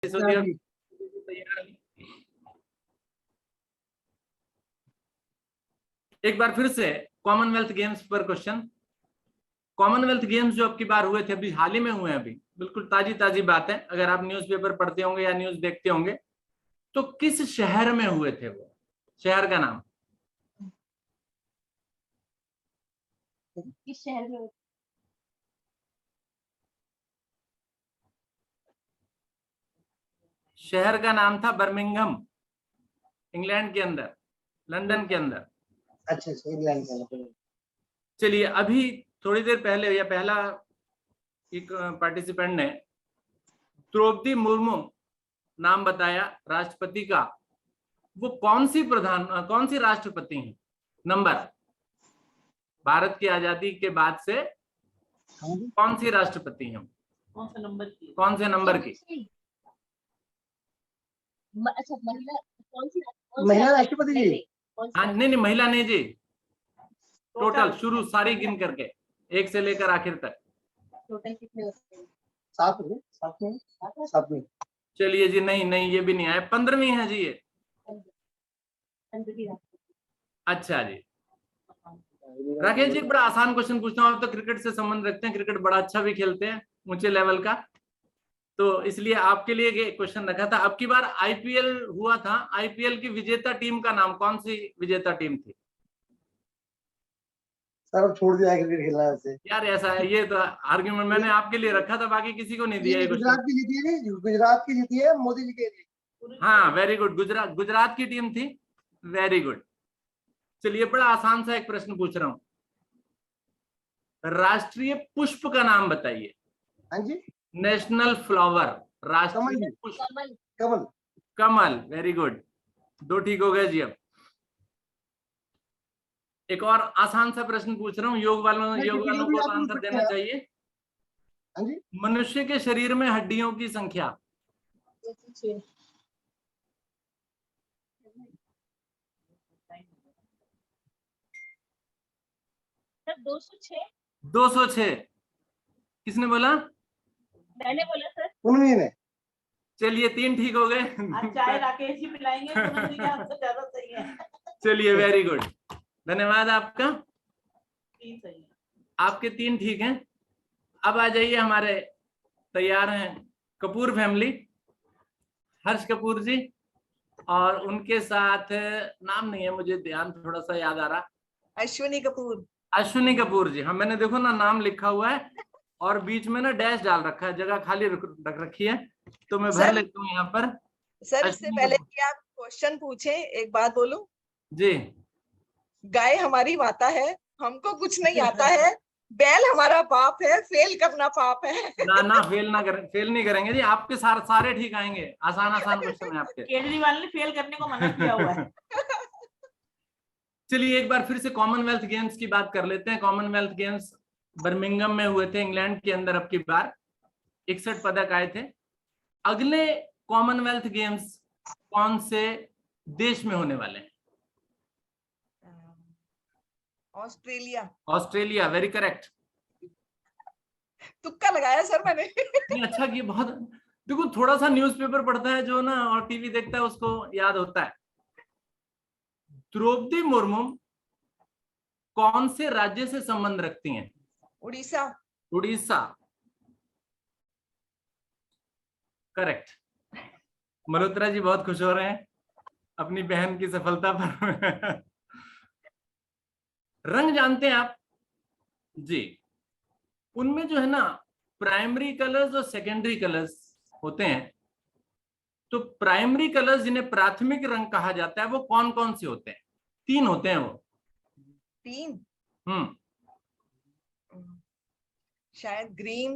एक बार फिर से कॉमनवेल्थ गेम्स पर क्वेश्चन। कॉमनवेल्थ गेम्स जो अब की बार हुए थे, अभी हाल ही में हुए हैं, अभी बिल्कुल ताजी ताजी बात है। अगर आप न्यूज़पेपर पढ़ते होंगे या न्यूज़ देखते होंगे तो किस शहर में हुए थे वो, शहर का नाम? किस शहर में? शहर का नाम था बर्मिंघम, इंग्लैंड के अंदर, लंदन के अंदर। अच्छा, इंग्लैंड के अंदर। चलिए, अभी थोड़ी देर पहले या पहला एक पार्टिसिपेंट ने द्रौपदी मुर्मू नाम बताया राष्ट्रपति का। वो कौन सी राष्ट्रपति हैं? नंबर, भारत की आजादी के बाद से कौन सी राष्ट्रपति हैं? कौन से नंबर की? अच्छा, महिला राष्ट्रपति जी? हाँ, नहीं, महिला नहीं जी, टोटल शुरू सारी गिन करके, एक से लेकर आखिर तक। टोटल कितने होते हैं? 7 में। चलिए जी, नहीं, ये भी नहीं आया, 15वीं है जी ये। अच्छा जी, राकेश जी, बड़ा आसान क्वेश्चन पूछता हूँ। आप तो क्रिकेट से संबंध रखते हैं, क्रिकेट बड़ा अच्छा भी खेलते हैं, ऊंचे लेवल का, तो इसलिए आपके लिए ये क्वेश्चन रखा था। अब की बार आईपीएल हुआ था, आईपीएल की विजेता टीम का नाम, कौन सी विजेता टीम थी? सर अब छोड़ दिया है क्रिकेट खेलना वैसे। यार ऐसा है, ये तो आर्ग्यूमेंट मैंने आपके लिए रखा था, बाकी किसी को नहीं दिया। गुजरात की जीती है मोदी जी के। हाँ, वेरी गुड, गुजरात की टीम थी, वेरी गुड। चलिए, बड़ा आसान सा एक प्रश्न पूछ रहा हूं, राष्ट्रीय पुष्प का नाम बताइए। हाँ जी। नेशनल फ्लावर, राष्ट्रीय पुष्प। कमल। कमल, वेरी गुड, 2 ठीक हो गए जी। अब एक और आसान सा प्रश्न पूछ रहा हूँ, योग वालों को तो आंसर देना चाहिए। हाँ जी। मनुष्य के शरीर में हड्डियों की संख्या? 206। 206। किसने बोला? मैंने बोला सर। उन्हीं ने। चलिए, 3 ठीक हो गए। चाय राकेश जी पिलाएंगे, ज्यादा सही है। चलिए, वेरी गुड, धन्यवाद आपका। 3 सही है। आपके 3 ठीक हैं। अब आ जाइए, हमारे तैयार हैं कपूर फैमिली, हर्ष कपूर जी, और उनके साथ नाम नहीं है मुझे ध्यान, थोड़ा सा याद आ रहा, अश्विनी कपूर। अश्विनी कपूर जी। हाँ, मैंने देखो ना नाम लिखा हुआ है और बीच में ना डैश डाल रखा है, जगह खाली रख रखी है, तो मैं भर लेता हूँ यहाँ पर। सर, इससे पहले कि आप क्वेश्चन पूछे, एक बात बोलूं जी। गाय हमारी माता है, हमको कुछ नहीं आता है, बैल हमारा बाप है, फेल करना पाप है। ना फेल नहीं करेंगे जी, आपके सारे ठीक आएंगे। आसान क्वेश्चन है आपके। केजरीवाल ने फेल करने को मना किया हुआ है। चलिए, एक बार फिर से कॉमनवेल्थ गेम्स की बात कर लेते हैं। कॉमनवेल्थ गेम्स बर्मिंघम में हुए थे, इंग्लैंड के अंदर। अब की बार 61 पदक आए थे। अगले कॉमनवेल्थ गेम्स कौन से देश में होने वाले हैं? Australia, very correct. तुक्का लगाया सर मैंने। नहीं, अच्छा कि बहुत, देखो थोड़ा सा न्यूज़पेपर पढ़ता है जो ना, और टीवी देखता है, उसको याद होता है। द्रौपदी मुर्मू कौन से राज्य से संबंध रखती हैं? उड़ीसा, करेक्ट। मल्होत्रा जी बहुत खुश हो रहे हैं अपनी बहन की सफलता पर। रंग जानते हैं आप जी? उनमें जो है ना, प्राइमरी कलर्स और सेकेंडरी कलर्स होते हैं। तो प्राइमरी कलर्स जिन्हें प्राथमिक रंग कहा जाता है, वो कौन कौन से होते हैं? 3 होते हैं वो। 3? शायद ग्रीन,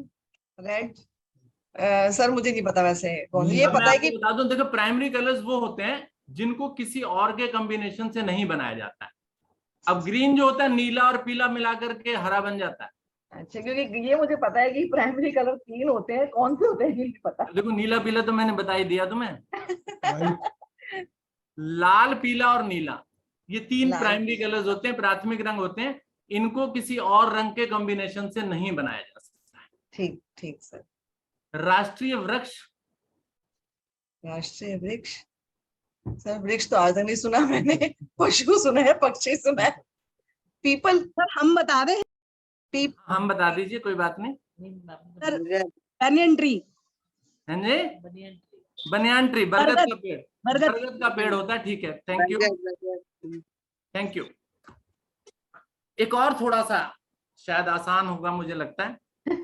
रेड। सर मुझे नहीं पता वैसे कौन। ये पता है कि बता दूं, देखो प्राइमरी कलर्स वो होते हैं जिनको किसी और के कॉम्बिनेशन से नहीं बनाया जाता है। अब ग्रीन जो होता है, नीला और पीला मिलाकर के हरा बन जाता है। अच्छा, क्योंकि ये मुझे पता है कि प्राइमरी कलर 3 होते हैं, कौन से होते हैं ये नहीं पता। देखो, नीला पीला तो मैंने बता ही दिया तुम्हें। लाल, पीला और नीला, ये 3 प्राइमरी कलर्स होते हैं, प्राथमिक रंग होते हैं। इनको किसी और रंग के कॉम्बिनेशन से नहीं बनाया जा सकता है। ठीक सर। राष्ट्रीय वृक्ष राष्ट्रीय वृक्ष, सर वृक्ष तो आज तक नहीं सुना मैंने, पशु सुना है, पक्षी सुना है। पीपल, सर हम बता रहे हैं हम बता दीजिए, कोई बात नहीं। सर, banyan tree, हाँ जी, बनियान ट्री, बरगद का पेड़, बरगद। बरगद का पेड़ होता है, ठीक है, थैंक यू, थैंक यू। एक और थोड़ा सा शायद आसान होगा मुझे लगता है।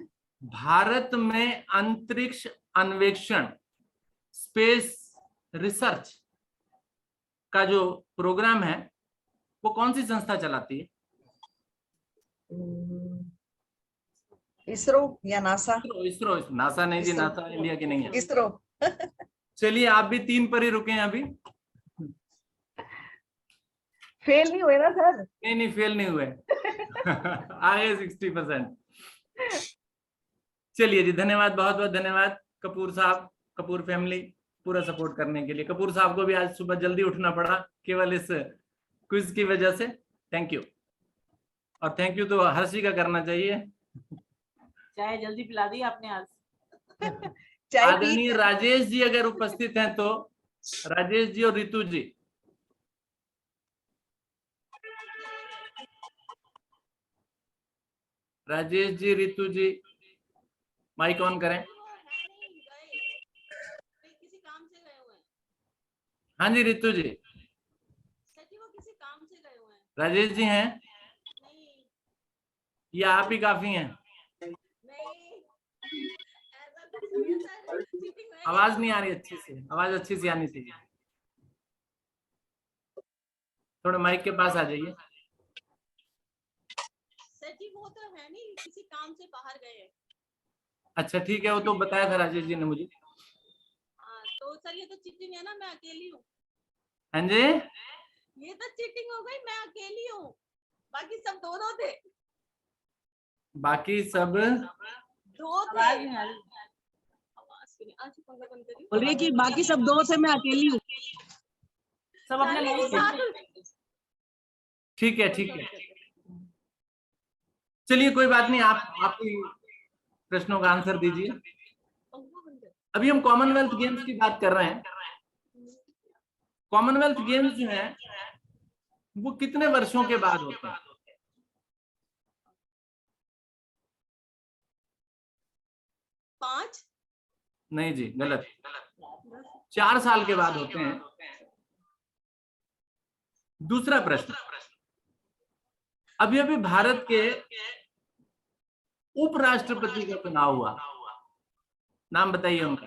भारत में अंतरिक्ष अन्वेषण, स्पेस रिसर्च का जो प्रोग्राम है वो कौन सी संस्था चलाती है? इसरो या नासा? इसरो, नासा नहीं जी, नासा इंडिया की नहीं है। इसरो। चलिए आप भी 3 पर ही रुके हैं अभी। फेल नहीं हुए ना सर? नहीं फेल नहीं हुए। आगे 60%। चलिए जी, धन्यवाद, बहुत बहुत धन्यवाद कपूर साहब, कपूर फैमिली, पूरा सपोर्ट करने के लिए। कपूर साहब को भी आज सुबह जल्दी उठना पड़ा केवल इस क्विज की वजह से, थैंक यू। और थैंक यू तो हर्षी का करना चाहिए, चाय जल्दी पिला दी आपने आज। आदरणीय राजेश जी अगर उपस्थित हैं तो, राजेश जी और रितु जी। राजेश जी, रितु जी, माइक ऑन करें। किसी काम से गए हुए हैं। हाँ जी रितु जी। सर जी वो किसी काम से गए हुए हैं। राजेश जी हैं नहीं या आप ही काफी हैं? नहीं ऐसा कुछ नहीं है सर, चीटिंग है। आवाज नहीं आ रही अच्छे से, आवाज अच्छी से आनी चाहिए, थोड़ा माइक के पास आ जाइए। सर जी वो तो है नहीं, किसी काम से बाहर गए हैं। अच्छा ठीक है, वो तो बताया था राजेश जी ने मुझे। हाँ तो सर ये तो चीटिंग है ना, मैं अकेली हूँ। हाँ जी, ये तो चीटिंग हो गई, मैं अकेली हूँ, बाकी सब दो थे। बाकी सब दो थे। आवाज नहीं आ रही। आवाज क्यों नहीं? आज पंखा बंद करिए। बोल रही है कि बाकी सब 2 थे, मैं अकेली हूँ। सब अपने सारे लाइन साथ- ठीक है, ठीक है, चलिए कोई बात नहीं, आप आपकी प्रश्नों का आंसर दीजिए। पंखा बंद कर। अभी हम कॉमनवेल्थ गेम्स की बात कर रहे हैं। कॉमनवेल्थ गेम्स जो है वो कितने वर्षों के बाद होते हैं? 5 नहीं जी, गलत, 4 साल के बाद होते हैं। दूसरा प्रश्न, अभी अभी भारत के उपराष्ट्रपति का चुनाव हुआ, नाम बताइए उनका।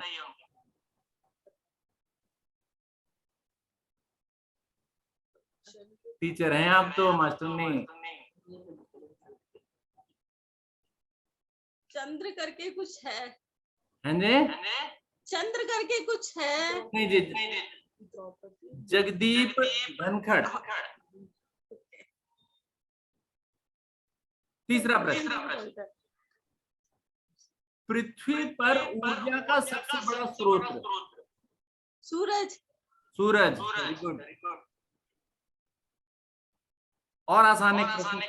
टीचर हैं आप तो, मास्टर नहीं। चंद्र करके कुछ है। हैं जी? चंद्र करके कुछ है। नहीं जी, जगदीप धनखड़। तीसरा प्रश्न, पृथ्वी पर ऊर्जा का सबसे बड़ा स्रोत? सूरज। सूरज, वेरी गुड। और आसान एक प्रश्न,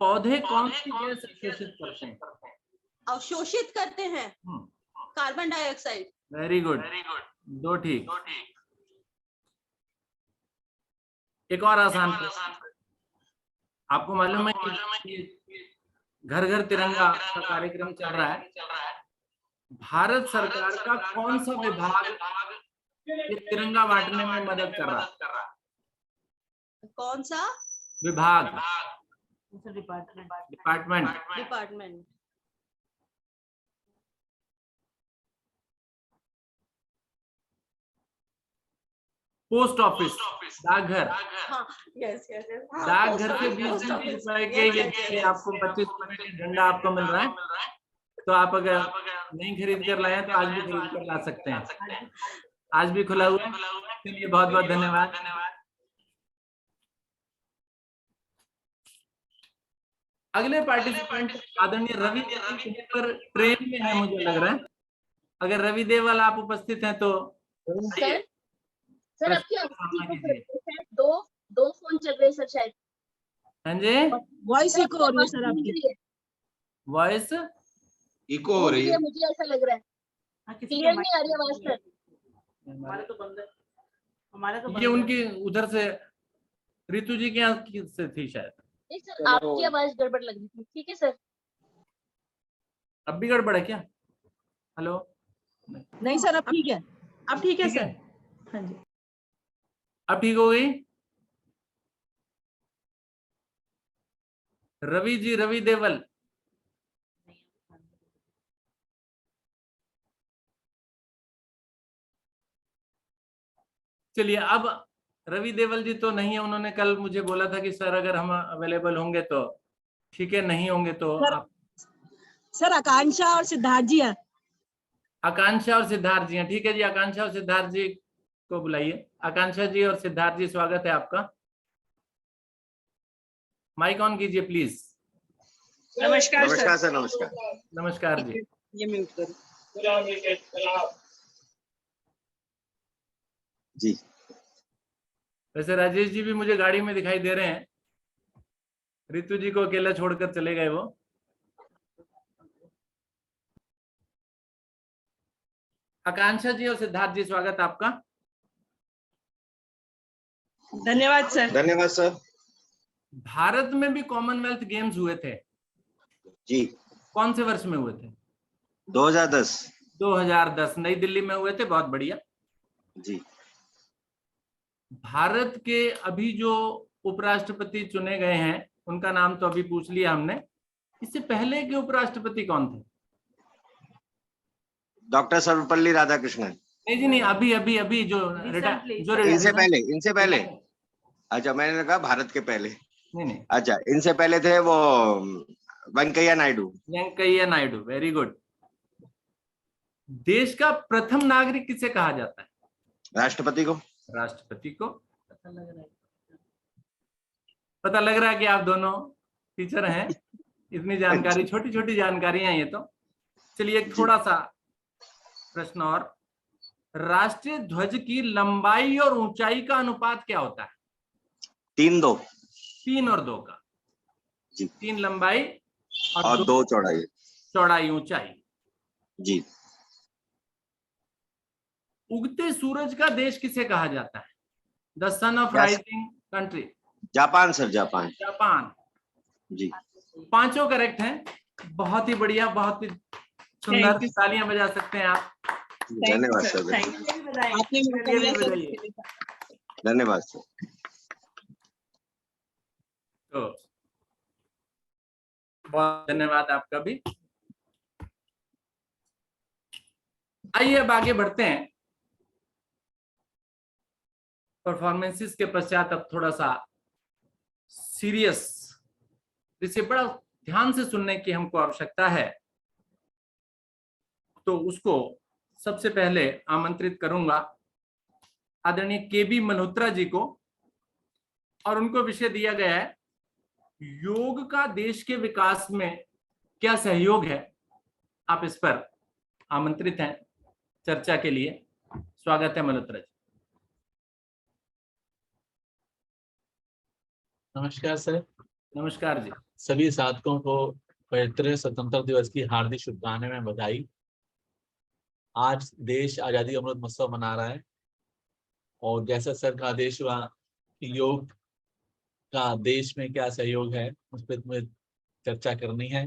पौधे कौन सी गैस अवशोषित करते हैं? अवशोषित करते हैं कार्बन डाइऑक्साइड। वेरी गुड, 2 ठीक। एक और आसान प्रश्न, आपको मालूम है कि घर घर तिरंगा का कार्यक्रम चल रहा है, भारत सरकार का कौन सा विभाग ये तिरंगा बांटने में मदद कर रहा है? कौन सा विभाग, डिपार्टमेंट? डिपार्टमेंट? पोस्ट ऑफिस, डाकघर। हाँ यस यस यस। डाकघर से 20 रुपए के ये आपको 25 रुपए का झंडा आपको मिल रहा है, तो आप अगर नहीं खरीद कर लाए तो आज भी खरीद कर ला सकते हैं, आज भी खुला हुआ है। चलिए बहुत बहुत धन्यवाद। अगले पार्टिसिपेंट आदरणीय रवि देव पर ट्रेन में है मुझे लग रहा है, अगर रवि देवल आप उपस्थित हैं तो सर आपकी आवाज दो फोन चल रहे सर शायद। हाँ जी, वॉइस इको हो रही है सर आपकी। वॉइस इको हो रही है, मुझे ऐसा लग रहा है। हाँ, किसी क्लियर का नहीं आ रही आवाज सर। हमारे तो बंद है, हमारे तो ये बंद है। उनकी उधर से रितु जी के यहाँ से थी शायद। नहीं सर, आपकी आवाज गड़बड़ लग रही थी। ठीक है सर। अब भी गड़बड़ है क्या? हेलो, नहीं सर, अब ठीक है। अब ठीक है ठीक है? सर। हाँ जी। अब ठीक हो गई? रवि जी, रवि देवल, चलिए अब रवि देवल जी तो नहीं है, उन्होंने कल मुझे बोला था कि सर अगर हम अवेलेबल होंगे तो ठीक है, नहीं होंगे तो सर, आप। सर आकांक्षा और सिद्धार्थ जी हैं। आकांक्षा और सिद्धार्थ जी हैं, ठीक है जी, आकांक्षा और सिद्धार्थ जी को बुलाइए। आकांक्षा जी और सिद्धार्थ जी, स्वागत है आपका। माइक ऑन कीजिए प्लीज। नमस्कार नमस्कार सर। नमस्कार। नमस्कार जी। ये म्यूट करो। जी वैसे राजेश जी भी मुझे गाड़ी में दिखाई दे रहे हैं, रितु जी को अकेला छोड़कर चले गए वो। आकांक्षा जी और सिद्धार्थ जी, स्वागत है आपका। धन्यवाद सर। धन्यवाद सर। भारत में भी कॉमनवेल्थ गेम्स हुए थे, जी कौन से वर्ष में हुए थे? 2010। 2010 नई दिल्ली में हुए थे, बहुत बढ़िया। जी भारत के अभी जो उपराष्ट्रपति चुने गए हैं उनका नाम तो अभी पूछ लिया हमने, इससे पहले के उपराष्ट्रपति कौन थे? डॉक्टर सर्वपल्ली राधाकृष्णन। नहीं जी नहीं, अभी अभी अभी जो Recently, जो इनसे पहले। अच्छा, मैंने कहा भारत के पहले। नहीं नहीं, अच्छा, इनसे पहले थे वो वेंकैया नायडू। Venkaiah Naidu, very good. देश का प्रथम नागरिक किसे कहा जाता है? राष्ट्रपति को। राष्ट्रपति को। पता लग रहा है कि आप दोनों टीचर हैं, इतनी जानकारी, छोटी छोटी जानकारियां हैं ये तो। चलिए एक थोड़ा सा प्रश्न और, राष्ट्रीय ध्वज की लंबाई और ऊंचाई का अनुपात क्या होता है? 3-2। 3 और 2 का। जी। 3 लंबाई और 2 चौड़ाई। चौड़ाई ऊंचाई। जी। उगते सूरज का देश किसे कहा जाता है? द सन ऑफ क्या? Rising country. Japan sir, Japan. Japan. जी। पांचों करेक्ट हैं, बहुत ही बढ़िया, बहुत ही सुंदर, तालियां बजा सकते हैं आप। धन्यवाद सर। आपने मौका ये भी दिया सर। बजाइए। धन्यवाद सर। तो बहुत धन्यवाद आपका भी। आइए अब आगे बढ़ते हैं। परफॉर्मेंसेस के पश्चात अब थोड़ा सा सीरियस, जिसे बड़ा ध्यान से सुनने की हमको आवश्यकता है, तो उसको सबसे पहले आमंत्रित करूंगा आदरणीय केबी मल्होत्रा जी को, और उनको विषय दिया गया है योग का देश के विकास में क्या सहयोग है। आप इस पर आमंत्रित हैं चर्चा के लिए। स्वागत है मल्होत्रा जी। नमस्कार सर। नमस्कार जी। सभी साधकों को पवित्र स्वतंत्रता दिवस की हार्दिक शुभकामनाएं, बधाई। आज देश आजादी अमृत महोत्सव मना रहा है, और जैसा सर का आदेश हुआ कि योग का देश में क्या सहयोग है, उस पर मुझे चर्चा करनी है।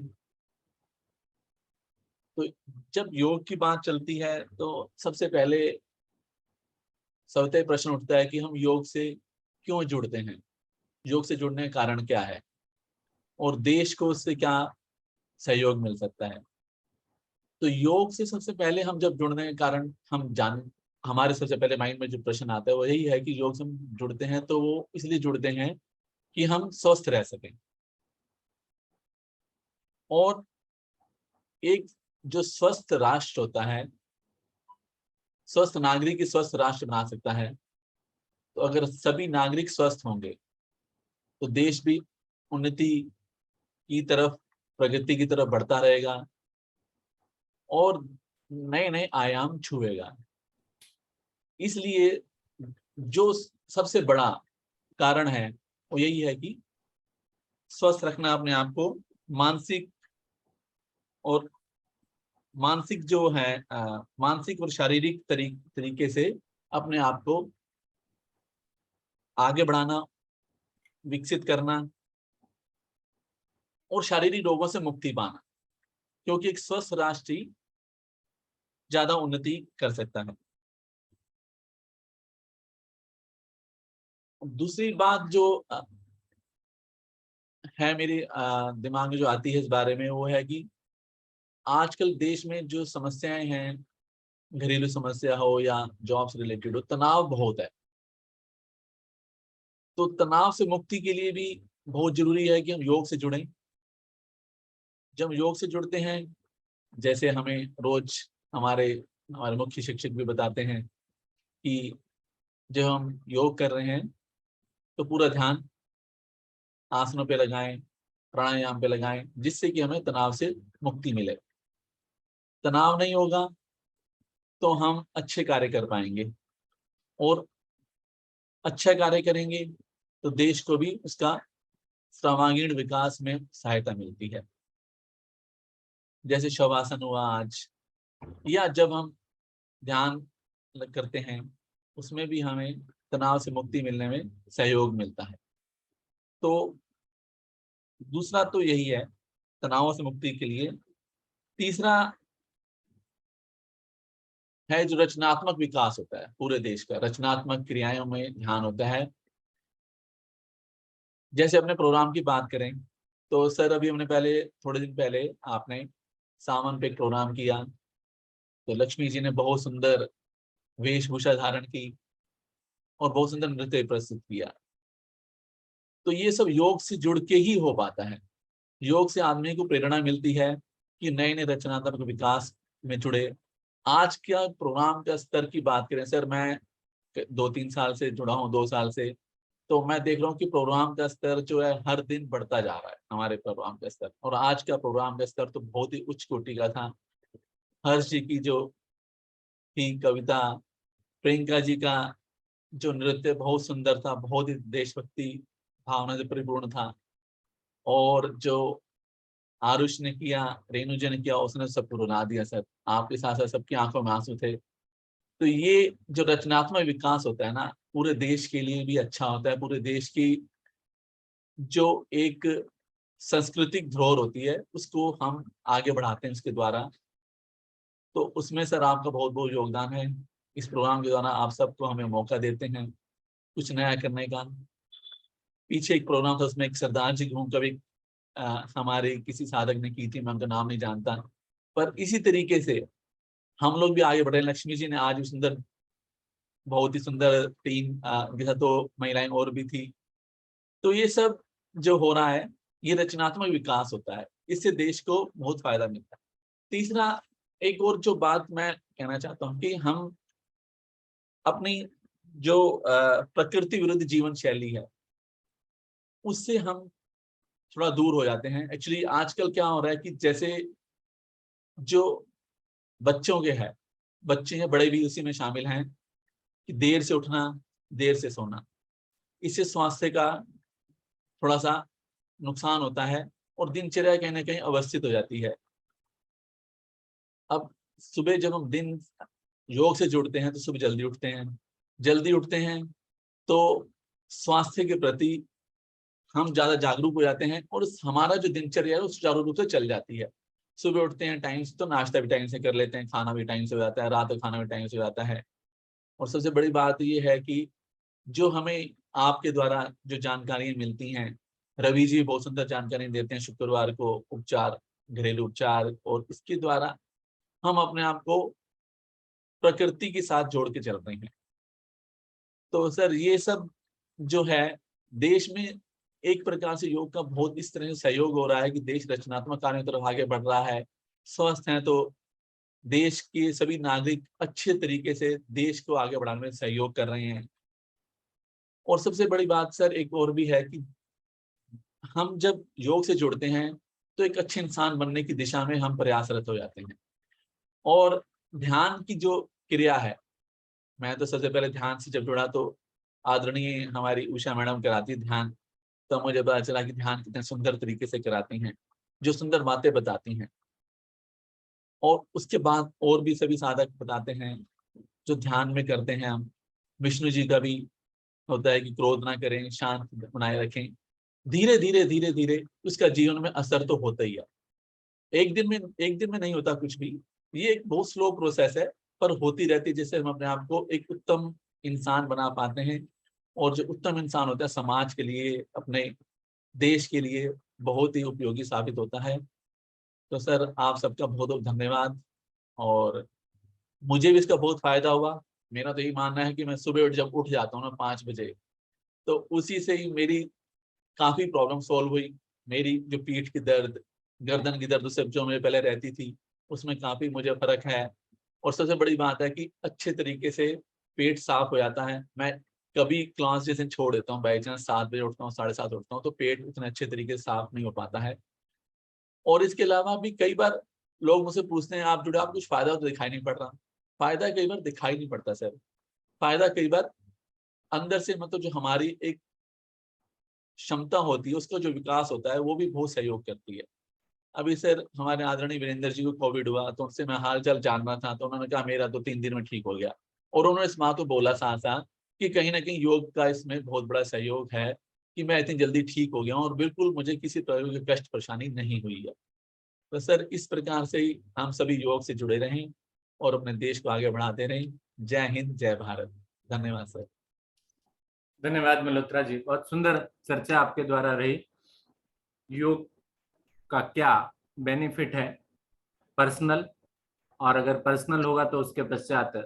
तो जब योग की बात चलती है तो सबसे पहले स्वतः प्रश्न उठता है कि हम योग से क्यों जुड़ते हैं, योग से जुड़ने का कारण क्या है, और देश को उससे क्या सहयोग मिल सकता है। तो योग से सबसे पहले हम जब जुड़ने के कारण हमारे सबसे पहले माइंड में जो प्रश्न आता है वो यही है कि योग से हम जुड़ते हैं तो वो इसलिए जुड़ते हैं कि हम स्वस्थ रह सकें, और एक जो स्वस्थ राष्ट्र होता है, स्वस्थ नागरिक ही स्वस्थ राष्ट्र बना सकता है। तो अगर सभी नागरिक स्वस्थ होंगे तो देश भी उन्नति की तरफ, प्रगति की तरफ बढ़ता रहेगा और नए नए आयाम छुएगा। इसलिए जो सबसे बड़ा कारण है वो यही है कि स्वस्थ रखना अपने आप को, मानसिक और मानसिक जो है मानसिक और शारीरिक तरीके से अपने आप को आगे बढ़ाना, विकसित करना और शारीरिक रोगों से मुक्ति पाना, क्योंकि एक स्वस्थ राष्ट्र ही ज्यादा उन्नति कर सकता है। दूसरी बात जो है मेरे दिमाग में जो आती है इस बारे में, वो है कि आजकल देश में जो समस्याएं हैं, घरेलू समस्या हो या जॉब से रिलेटेड हो, तनाव बहुत है। तो तनाव से मुक्ति के लिए भी बहुत जरूरी है कि हम योग से जुड़ें। जब योग से जुड़ते हैं, जैसे हमें रोज हमारे मुख्य शिक्षक भी बताते हैं कि जब हम योग कर रहे हैं तो पूरा ध्यान आसनों पे लगाएं, प्राणायाम पे लगाएं, जिससे कि हमें तनाव से मुक्ति मिले। तनाव नहीं होगा तो हम अच्छे कार्य कर पाएंगे, और अच्छा कार्य करेंगे तो देश को भी उसका सर्वांगीण विकास में सहायता मिलती है। जैसे शवासन हुआ आज, या जब हम ध्यान करते हैं उसमें भी हमें तनाव से मुक्ति मिलने में सहयोग मिलता है। तो दूसरा तो यही है तनाव से मुक्ति के लिए। तीसरा है जो रचनात्मक विकास होता है पूरे देश का, रचनात्मक क्रियाओं में ध्यान होता है। जैसे अपने प्रोग्राम की बात करें तो सर अभी हमने थोड़े दिन पहले आपने सावन पे एक प्रोग्राम किया, तो लक्ष्मी जी ने बहुत सुंदर वेशभूषा धारण की और बहुत सुंदर नृत्य प्रस्तुत किया। तो ये सब योग से जुड़ के ही हो पाता है। योग से आदमी को प्रेरणा मिलती है कि नए नए रचनात्मक विकास में जुड़े। आज क्या प्रोग्राम का स्तर की बात करें सर, मैं 2-3 साल से जुड़ा हूँ, 2 साल से, तो मैं देख रहा हूँ कि प्रोग्राम का स्तर जो है हर दिन बढ़ता जा रहा है, हमारे प्रोग्राम का स्तर। और आज का प्रोग्राम का स्तर तो बहुत ही उच्च कोटि का था। हर्ष जी की जो थी कविता, प्रियंका जी का जो नृत्य बहुत सुंदर था, बहुत ही देशभक्ति भावना से परिपूर्ण था, और जो आरुष ने किया, रेणु जी ने किया, उसने सबको रुला दिया सर। आपके साथ साथ सबकी आंखों में आंसू थे। तो ये जो रचनात्मक विकास होता है ना, पूरे देश के लिए भी अच्छा होता है। पूरे देश की जो एक सांस्कृतिक धरोहर होती है उसको हम आगे बढ़ाते हैं उसके द्वारा। तो उसमें सर आपका बहुत बहुत योगदान है। इस प्रोग्राम के द्वारा आप सबको हमें मौका देते हैं कुछ नया करने का। पीछे एक प्रोग्राम था, उसमें एक सरदार जी घूम कभी हमारे किसी साधक ने की थी, मैं उनका नाम नहीं जानता, पर इसी तरीके से हम लोग भी आगे बढ़े। लक्ष्मी जी ने आज भी सुंदर, बहुत ही सुंदर टीम के साथ 2 महिलाएं और भी थी। तो ये सब जो हो रहा है ये रचनात्मक विकास होता है, इससे देश को बहुत फायदा मिलता है। तीसरा एक और जो बात मैं कहना चाहता हूँ कि हम अपनी जो प्रकृति विरुद्ध जीवन शैली है उससे हम थोड़ा दूर हो जाते हैं। एक्चुअली आजकल क्या हो रहा है कि जैसे जो बच्चे हैं, बड़े भी उसी में शामिल हैं कि देर से उठना, देर से सोना, इससे स्वास्थ्य का थोड़ा सा नुकसान होता है और दिनचर्या कहीं ना कहीं अवस्थित हो जाती है। अब सुबह जब हम दिन योग से जुड़ते हैं तो सुबह जल्दी उठते हैं तो स्वास्थ्य के प्रति हम ज्यादा जागरूक हो जाते हैं और हमारा जो दिनचर्या है वो सुचारू रूप से चल जाती है। सुबह उठते हैं टाइम से तो नाश्ता भी टाइम से कर लेते हैं, खाना भी टाइम से हो जाता है, रात का खाना भी टाइम से हो जाता है। और सबसे बड़ी बात ये है कि जो हमें आपके द्वारा जो जानकारियां मिलती हैं, रवि जी बहुत सुंदर जानकारी देते हैं शुक्रवार को, उपचार, घरेलू उपचार, और इसके द्वारा हम अपने आप को प्रकृति के साथ जोड़ के चल रहे हैं। तो सर ये सब जो है देश में एक प्रकार से योग का बहुत इस तरह से सहयोग हो रहा है कि देश रचनात्मक कार्यों की तरफ आगे बढ़ रहा है। स्वस्थ हैं तो देश के सभी नागरिक अच्छे तरीके से देश को आगे बढ़ाने में सहयोग कर रहे हैं। और सबसे बड़ी बात सर एक और भी है कि हम जब योग से जुड़ते हैं तो एक अच्छे इंसान बनने की दिशा में हम प्रयासरत हो जाते हैं। और ध्यान की जो क्रिया है, मैं तो सबसे पहले ध्यान से जब जुड़ा तो आदरणीय हमारी उषा मैडम कराती ध्यान, तो मुझे पता चला कि ध्यान कितने सुंदर तरीके से कराती हैं, जो सुंदर बातें बताती हैं। और उसके बाद और भी सभी साधक बताते हैं जो ध्यान में करते हैं हम। विष्णु जी का भी होता है कि क्रोध ना करें, शांत बनाए रखें। धीरे धीरे धीरे धीरे उसका जीवन में असर तो होता ही है। एक दिन में नहीं होता कुछ भी, ये एक बहुत स्लो प्रोसेस है, पर होती रहती है, जिससे हम अपने आप को एक उत्तम इंसान बना पाते हैं। और जो उत्तम इंसान होता है समाज के लिए, अपने देश के लिए बहुत ही उपयोगी साबित होता है। तो सर आप सबका बहुत बहुत धन्यवाद, और मुझे भी इसका बहुत फायदा हुआ। मेरा तो यही मानना है कि मैं सुबह जब उठ जाता हूँ ना 5 बजे, तो उसी से ही मेरी काफी प्रॉब्लम सॉल्व हुई। मेरी जो पीठ की दर्द, गर्दन की दर्द उससे जो मेरे पहले रहती थी, उसमें काफी मुझे फर्क है। और सबसे बड़ी बात है कि अच्छे तरीके से पेट साफ हो जाता है। मैं कभी क्लास जैसे छोड़ देता हूँ, बाई चांस 7 बजे उठता हूँ, 7:30 उठता हूँ, तो पेट उतने अच्छे तरीके से साफ नहीं हो पाता है। और इसके अलावा भी कई बार लोग मुझसे पूछते हैं आप जुड़े, आप कुछ फायदा तो दिखाई नहीं पड़ रहा। फायदा कई बार दिखाई नहीं पड़ता सर, फायदा कई बार अंदर से, मतलब जो हमारी एक क्षमता होती है उसका जो विकास होता है वो भी बहुत सहयोग करती है। अभी सर हमारे आदरणीय वीरेंद्र जी को कोविड हुआ, तो उनसे मैं हाल चाल जानना था, तो उन्होंने कहा मेरा तो 3 दिन में ठीक हो गया। और उन्होंने इस बात को बोला साथ साथ कि कहीं ना कहीं योग का इसमें बहुत बड़ा सहयोग है कि मैं इतनी जल्दी ठीक हो गया हूँ और बिल्कुल मुझे किसी तरह की कष्ट परेशानी नहीं हुई है। तो सर इस प्रकार से ही हम सभी योग से जुड़े रहें और अपने देश को आगे बढ़ाते रहें। जय हिंद, जय भारत। धन्यवाद सर। धन्यवाद मल्होत्रा जी, बहुत सुंदर चर्चा आपके द्वारा रही। योग का क्या बेनिफिट है पर्सनल, और अगर पर्सनल होगा तो उसके पश्चात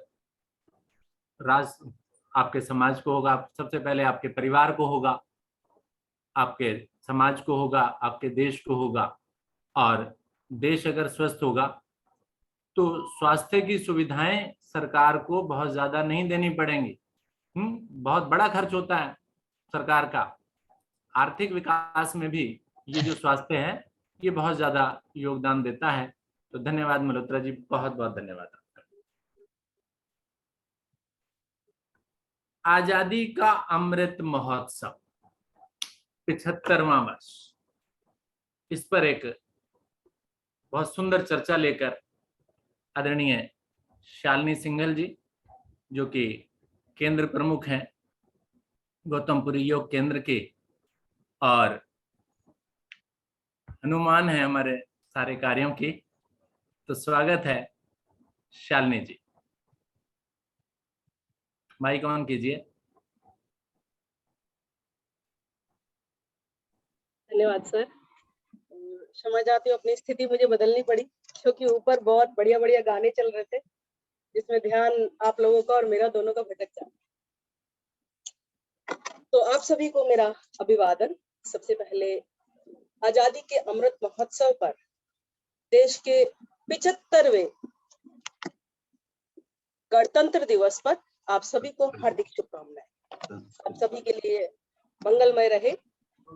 राष्ट्र, आपके समाज को होगा, सबसे पहले आपके परिवार को होगा, आपके समाज को होगा, आपके देश को होगा। और देश अगर स्वस्थ होगा तो स्वास्थ्य की सुविधाएं सरकार को बहुत ज्यादा नहीं देनी पड़ेंगी। बहुत बड़ा खर्च होता है सरकार का। आर्थिक विकास में भी ये जो स्वास्थ्य है ये बहुत ज्यादा योगदान देता है। तो धन्यवाद मल्होत्रा जी, बहुत बहुत धन्यवाद आपका। आजादी का अमृत महोत्सव 75वां वर्ष, इस पर एक बहुत सुंदर चर्चा लेकर आदरणीय शालिनी सिंघल जी, जो कि केंद्र प्रमुख हैं गौतमपुरी योग केंद्र के और हनुमान है हमारे सारे कार्यों की, तो स्वागत है शालिनी जी। माइक ऑन कीजिए। धन्यवाद सर। क्षमा चाहती हूँ, अपनी स्थिति मुझे बदलनी पड़ी क्योंकि ऊपर बहुत बढ़िया बढ़िया गाने चल रहे थे जिसमें ध्यान आप लोगों का और मेरा दोनों का भटक जाता। तो आप सभी को मेरा अभिवादन। सबसे पहले आजादी के अमृत महोत्सव पर देश के 75वें गणतंत्र दिवस पर आप सभी को हार्दिक शुभकामनाएं। आप सभी के लिए मंगलमय रहे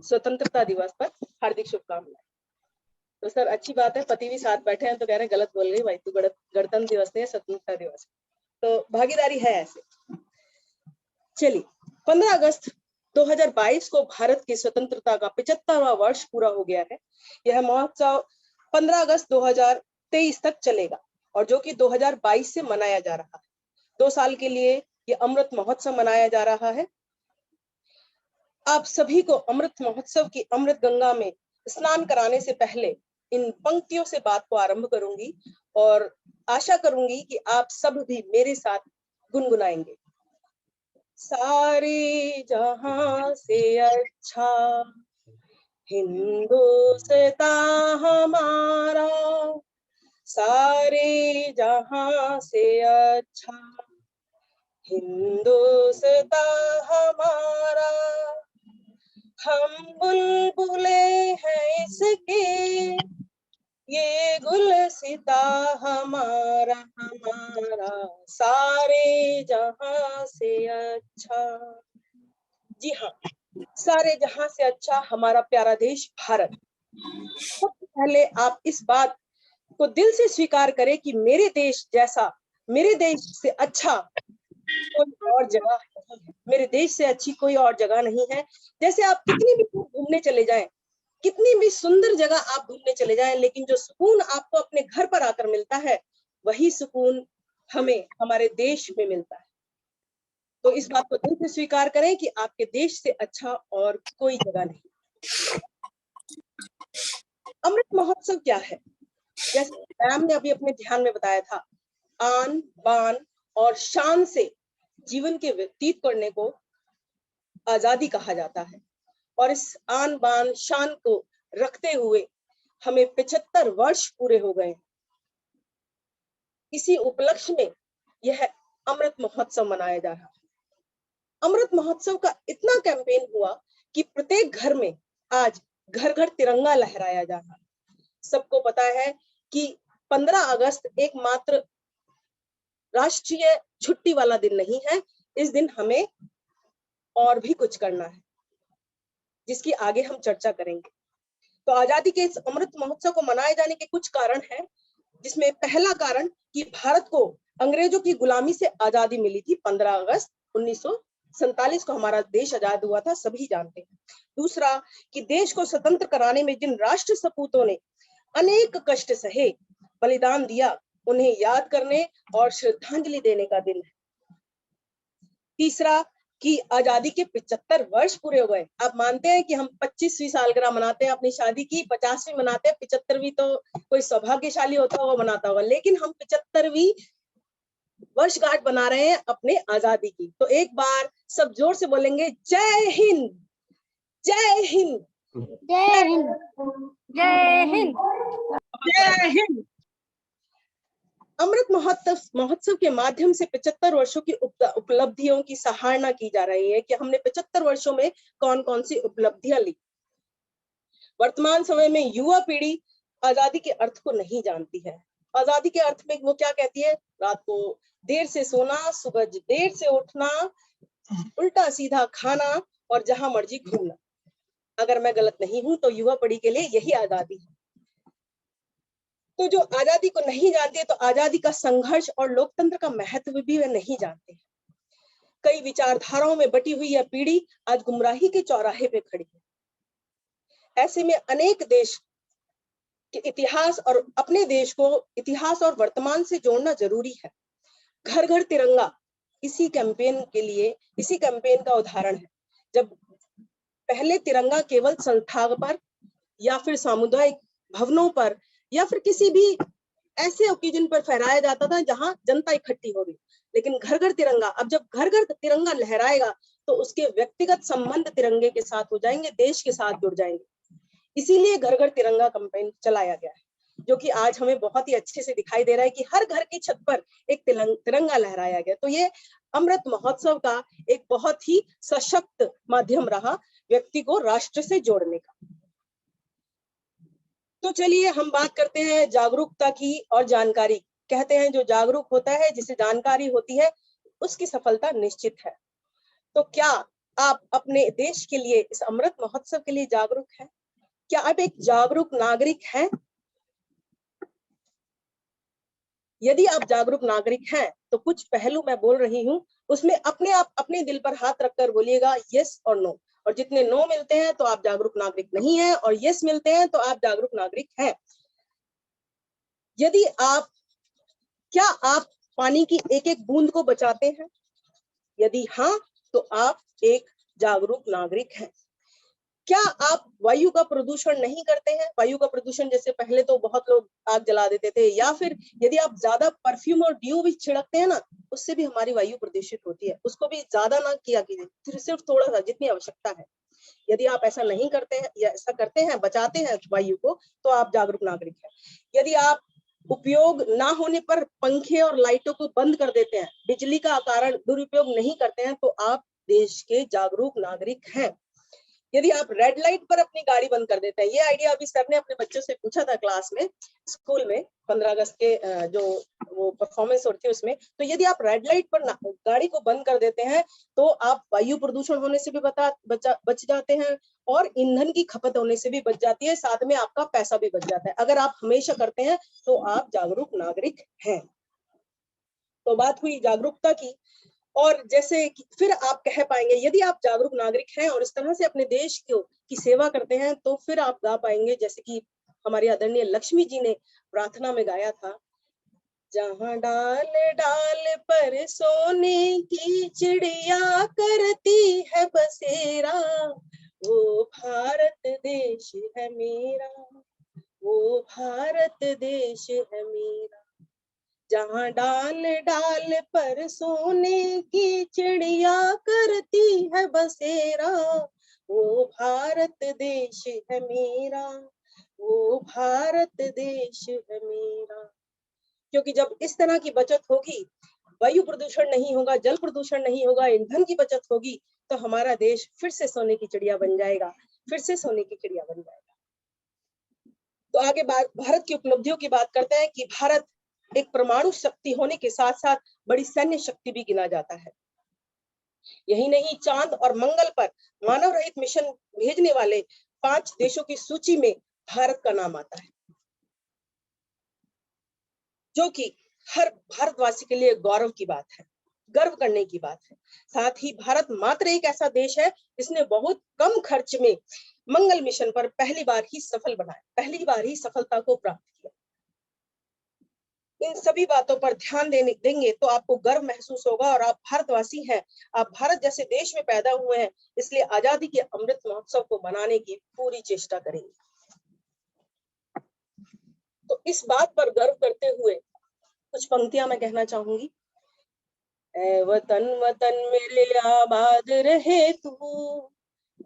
स्वतंत्रता दिवस पर हार्दिक शुभकामनाएं। तो सर अच्छी बात है, पति भी साथ बैठे हैं तो कह रहे हैं गलत बोल गई भाई, तू गणतंत्र दिवस नहीं है स्वतंत्रता दिवस। तो भागीदारी है ऐसे। चलिए, 15 अगस्त 2022 को भारत की स्वतंत्रता का 75वां वर्ष पूरा हो गया है। यह महोत्सव 15 अगस्त 2023 तक चलेगा और जो कि 2022 से मनाया जा रहा है। 2 साल के लिए ये अमृत महोत्सव मनाया जा रहा है। आप सभी को अमृत महोत्सव की अमृत गंगा में स्नान कराने से पहले इन पंक्तियों से बात को आरंभ करूंगी और आशा करूंगी कि आप सब भी मेरे साथ गुनगुनाएंगे। सारे जहां से अच्छा हिंदुस्तान हमारा, सारे जहां से अच्छा हिंदुस्तान हमारा। हम बुलबुले हैं इसके, ये गुलसिता हमारा हमारा, सारे जहां से अच्छा। जी हाँ, सारे जहां से अच्छा हमारा प्यारा देश भारत। सबसे पहले आप इस बात को दिल से स्वीकार करें कि मेरे देश जैसा, मेरे देश से अच्छा कोई और जगह नहीं है। मेरे देश से अच्छी कोई और जगह नहीं है। जैसे आप कितनी भी दूर घूमने चले जाएं, कितनी भी सुंदर जगह आप घूमने चले जाएं, लेकिन जो सुकून आपको अपने घर पर आकर मिलता है, वही सुकून हमें हमारे देश में मिलता है। तो इस बात को दिल से स्वीकार करें कि आपके देश से अच्छा और कोई जगह नहीं। अमृत महोत्सव क्या है? जैसे मैम ने अभी अपने ध्यान में बताया था, आन बान और शान से जीवन के व्यतीत करने को आजादी कहा जाता है। और इस आन बान शान को रखते हुए हमें 75 वर्ष पूरे हो गए। इसी उपलक्ष्य में यह अमृत महोत्सव मनाया जा रहा है। अमृत महोत्सव का इतना कैंपेन हुआ कि प्रत्येक घर में आज घर घर तिरंगा लहराया जा रहा है। सबको पता है कि 15 अगस्त एकमात्र राष्ट्रीय छुट्टी वाला दिन नहीं है। इस दिन हमें और भी कुछ करना है, जिसकी आगे हम चर्चा करेंगे। तो आजादी के इस अमृत महोत्सव को मनाए जाने के कुछ कारण हैं, जिसमें पहला कारण कि भारत को अंग्रेजों की गुलामी से आजादी मिली थी। 15 अगस्त 1947 को हमारा देश आजाद हुआ था, सभी जानते हैं। दूसरा कि देश को स्वतंत्र कराने में जिन राष्ट्र सपूतों ने अनेक कष्ट सहे, बलिदान दिया, उन्हें याद करने और श्रद्धांजलि देने का दिन है। तीसरा कि आजादी के 75 वर्ष पूरे हो गए। आप मानते हैं कि हम 25वीं सालगिरह मनाते हैं अपनी शादी की, 50वीं मनाते हैं, 75वीं तो कोई सौभाग्यशाली होता होगा मनाता होगा, लेकिन हम 75वीं वर्षगांठ बना रहे हैं अपने आजादी की। तो एक बार सब जोर से बोलेंगे, जय हिंद, जय हिंद, जय हिंद, जय हिंद, जय हिंद। अमृत महोत्सव के माध्यम से 75 वर्षों की उपलब्धियों की सराहना की जा रही है कि हमने 75 वर्षों में कौन कौन सी उपलब्धियां ली। वर्तमान समय में युवा पीढ़ी आजादी के अर्थ को नहीं जानती है। आजादी के अर्थ में वो क्या कहती है? रात को देर से सोना, सुबह देर से उठना, उल्टा सीधा खाना और जहां मर्जी घूमना। अगर मैं गलत नहीं हूं तो युवा पीढ़ी के लिए यही आजादी है। तो जो आजादी को नहीं जानते, तो आजादी का संघर्ष और लोकतंत्र का महत्व भी वे नहीं जानते। कई विचारधाराओं में बटी हुई यह पीढ़ी आज गुमराही के चौराहे पे खड़ी है। ऐसे में अनेक देश के इतिहास और अपने देश को इतिहास और वर्तमान से जोड़ना जरूरी है। घर घर तिरंगा इसी कैंपेन का उदाहरण है। जब पहले तिरंगा केवल संस्थान पर या फिर सामुदायिक भवनों पर या फिर किसी भी ऐसे ओकेजन पर फहराया जाता था जहां जनता इकट्ठी हो रही, लेकिन घर घर तिरंगा, अब जब घर घर तिरंगा लहराएगा तो उसके व्यक्तिगत संबंध तिरंगे के साथ हो जाएंगे, देश के साथ जुड़ जाएंगे। इसीलिए घर घर तिरंगा कैंपेन चलाया गया है, जो कि आज हमें बहुत ही अच्छे से दिखाई दे रहा है कि हर घर की छत पर एक तिरंगा लहराया गया। तो ये अमृत महोत्सव का एक बहुत ही सशक्त माध्यम रहा व्यक्ति को राष्ट्र से जोड़ने का। तो चलिए हम बात करते हैं जागरूकता की और जानकारी। कहते हैं जो जागरूक होता है, जिसे जानकारी होती है, उसकी सफलता निश्चित है। तो क्या आप अपने देश के लिए, इस अमृत महोत्सव के लिए जागरूक हैं? क्या आप एक जागरूक नागरिक हैं? यदि आप जागरूक नागरिक हैं तो कुछ पहलू मैं बोल रही हूं, उसमें अपने आप अपने दिल पर हाथ रखकर बोलिएगा यस और नो। और जितने नो मिलते हैं तो आप जागरूक नागरिक नहीं हैं, और यस मिलते हैं तो आप जागरूक नागरिक हैं। यदि आप, क्या आप पानी की एक एक बूंद को बचाते हैं? यदि हाँ, तो आप एक जागरूक नागरिक हैं। क्या आप वायु का प्रदूषण नहीं करते हैं? वायु का प्रदूषण, जैसे पहले तो बहुत लोग आग जला देते थे, या फिर यदि आप ज्यादा परफ्यूम और ड्यू भी छिड़कते हैं ना, उससे भी हमारी वायु प्रदूषित होती है। उसको भी ज्यादा ना किया कीजिए, सिर्फ थोड़ा सा, जितनी आवश्यकता है। यदि आप ऐसा नहीं करते हैं या ऐसा करते हैं, बचाते हैं वायु को, तो आप जागरूक नागरिक हैं। यदि आप उपयोग ना होने पर पंखे और लाइटों को बंद कर देते हैं, बिजली का कारण दुरुपयोग नहीं करते हैं, तो आप देश के जागरूक नागरिक हैं। यदि आप रेड लाइट पर अपनी गाड़ी बंद कर देते हैं, ये आइडिया अभी सर ने अपने बच्चों से पूछा था क्लास में, स्कूल में 15 अगस्त के जो वो परफॉर्मेंस होती है उसमें, तो यदि आप रेड लाइट पर गाड़ी को बंद कर देते हैं तो आप वायु प्रदूषण होने से भी बच जाते हैं, और ईंधन की खपत होने से भी बच जाती है, साथ में आपका पैसा भी बच जाता है। अगर आप हमेशा करते हैं तो आप जागरूक नागरिक हैं। तो बात हुई जागरूकता की। और जैसे फिर आप कह पाएंगे, यदि आप जागरूक नागरिक हैं और इस तरह से अपने देश की सेवा करते हैं, तो फिर आप गा पाएंगे जैसे कि हमारी आदरणीय लक्ष्मी जी ने प्रार्थना में गाया था, जहाँ डाल डाल पर सोने की चिड़िया करती है बसेरा, वो भारत देश है मेरा, वो भारत देश है मेरा। जहाँ डाल डाल पर सोने की चिड़िया करती है बसेरा, वो भारत देश है मेरा, वो भारत देश है मेरा। क्योंकि जब इस तरह की बचत होगी, वायु प्रदूषण नहीं होगा, जल प्रदूषण नहीं होगा, ईंधन की बचत होगी, तो हमारा देश फिर से सोने की चिड़िया बन जाएगा, फिर से सोने की चिड़िया बन जाएगा। तो आगे भारत की उपलब्धियों की बात करते हैं कि भारत एक परमाणु शक्ति होने के साथ साथ बड़ी सैन्य शक्ति भी गिना जाता है। यही नहीं, चांद और मंगल पर मानव रहित मिशन भेजने वाले 5 देशों की सूची में भारत का नाम आता है, जो कि हर भारतवासी के लिए गौरव की बात है, गर्व करने की बात है। साथ ही भारत मात्र एक ऐसा देश है जिसने बहुत कम खर्च में मंगल मिशन पर पहली बार ही सफलता को प्राप्त किया। इन सभी बातों पर ध्यान देंगे तो आपको गर्व महसूस होगा, और आप भारतवासी हैं, आप भारत जैसे देश में पैदा हुए हैं, इसलिए आजादी के अमृत महोत्सव को मनाने की पूरी चेष्टा करेंगे। तो इस बात पर गर्व करते हुए कुछ पंक्तियां मैं कहना चाहूंगी। ऐ वतन वतन मेरे आबाद रहे तू,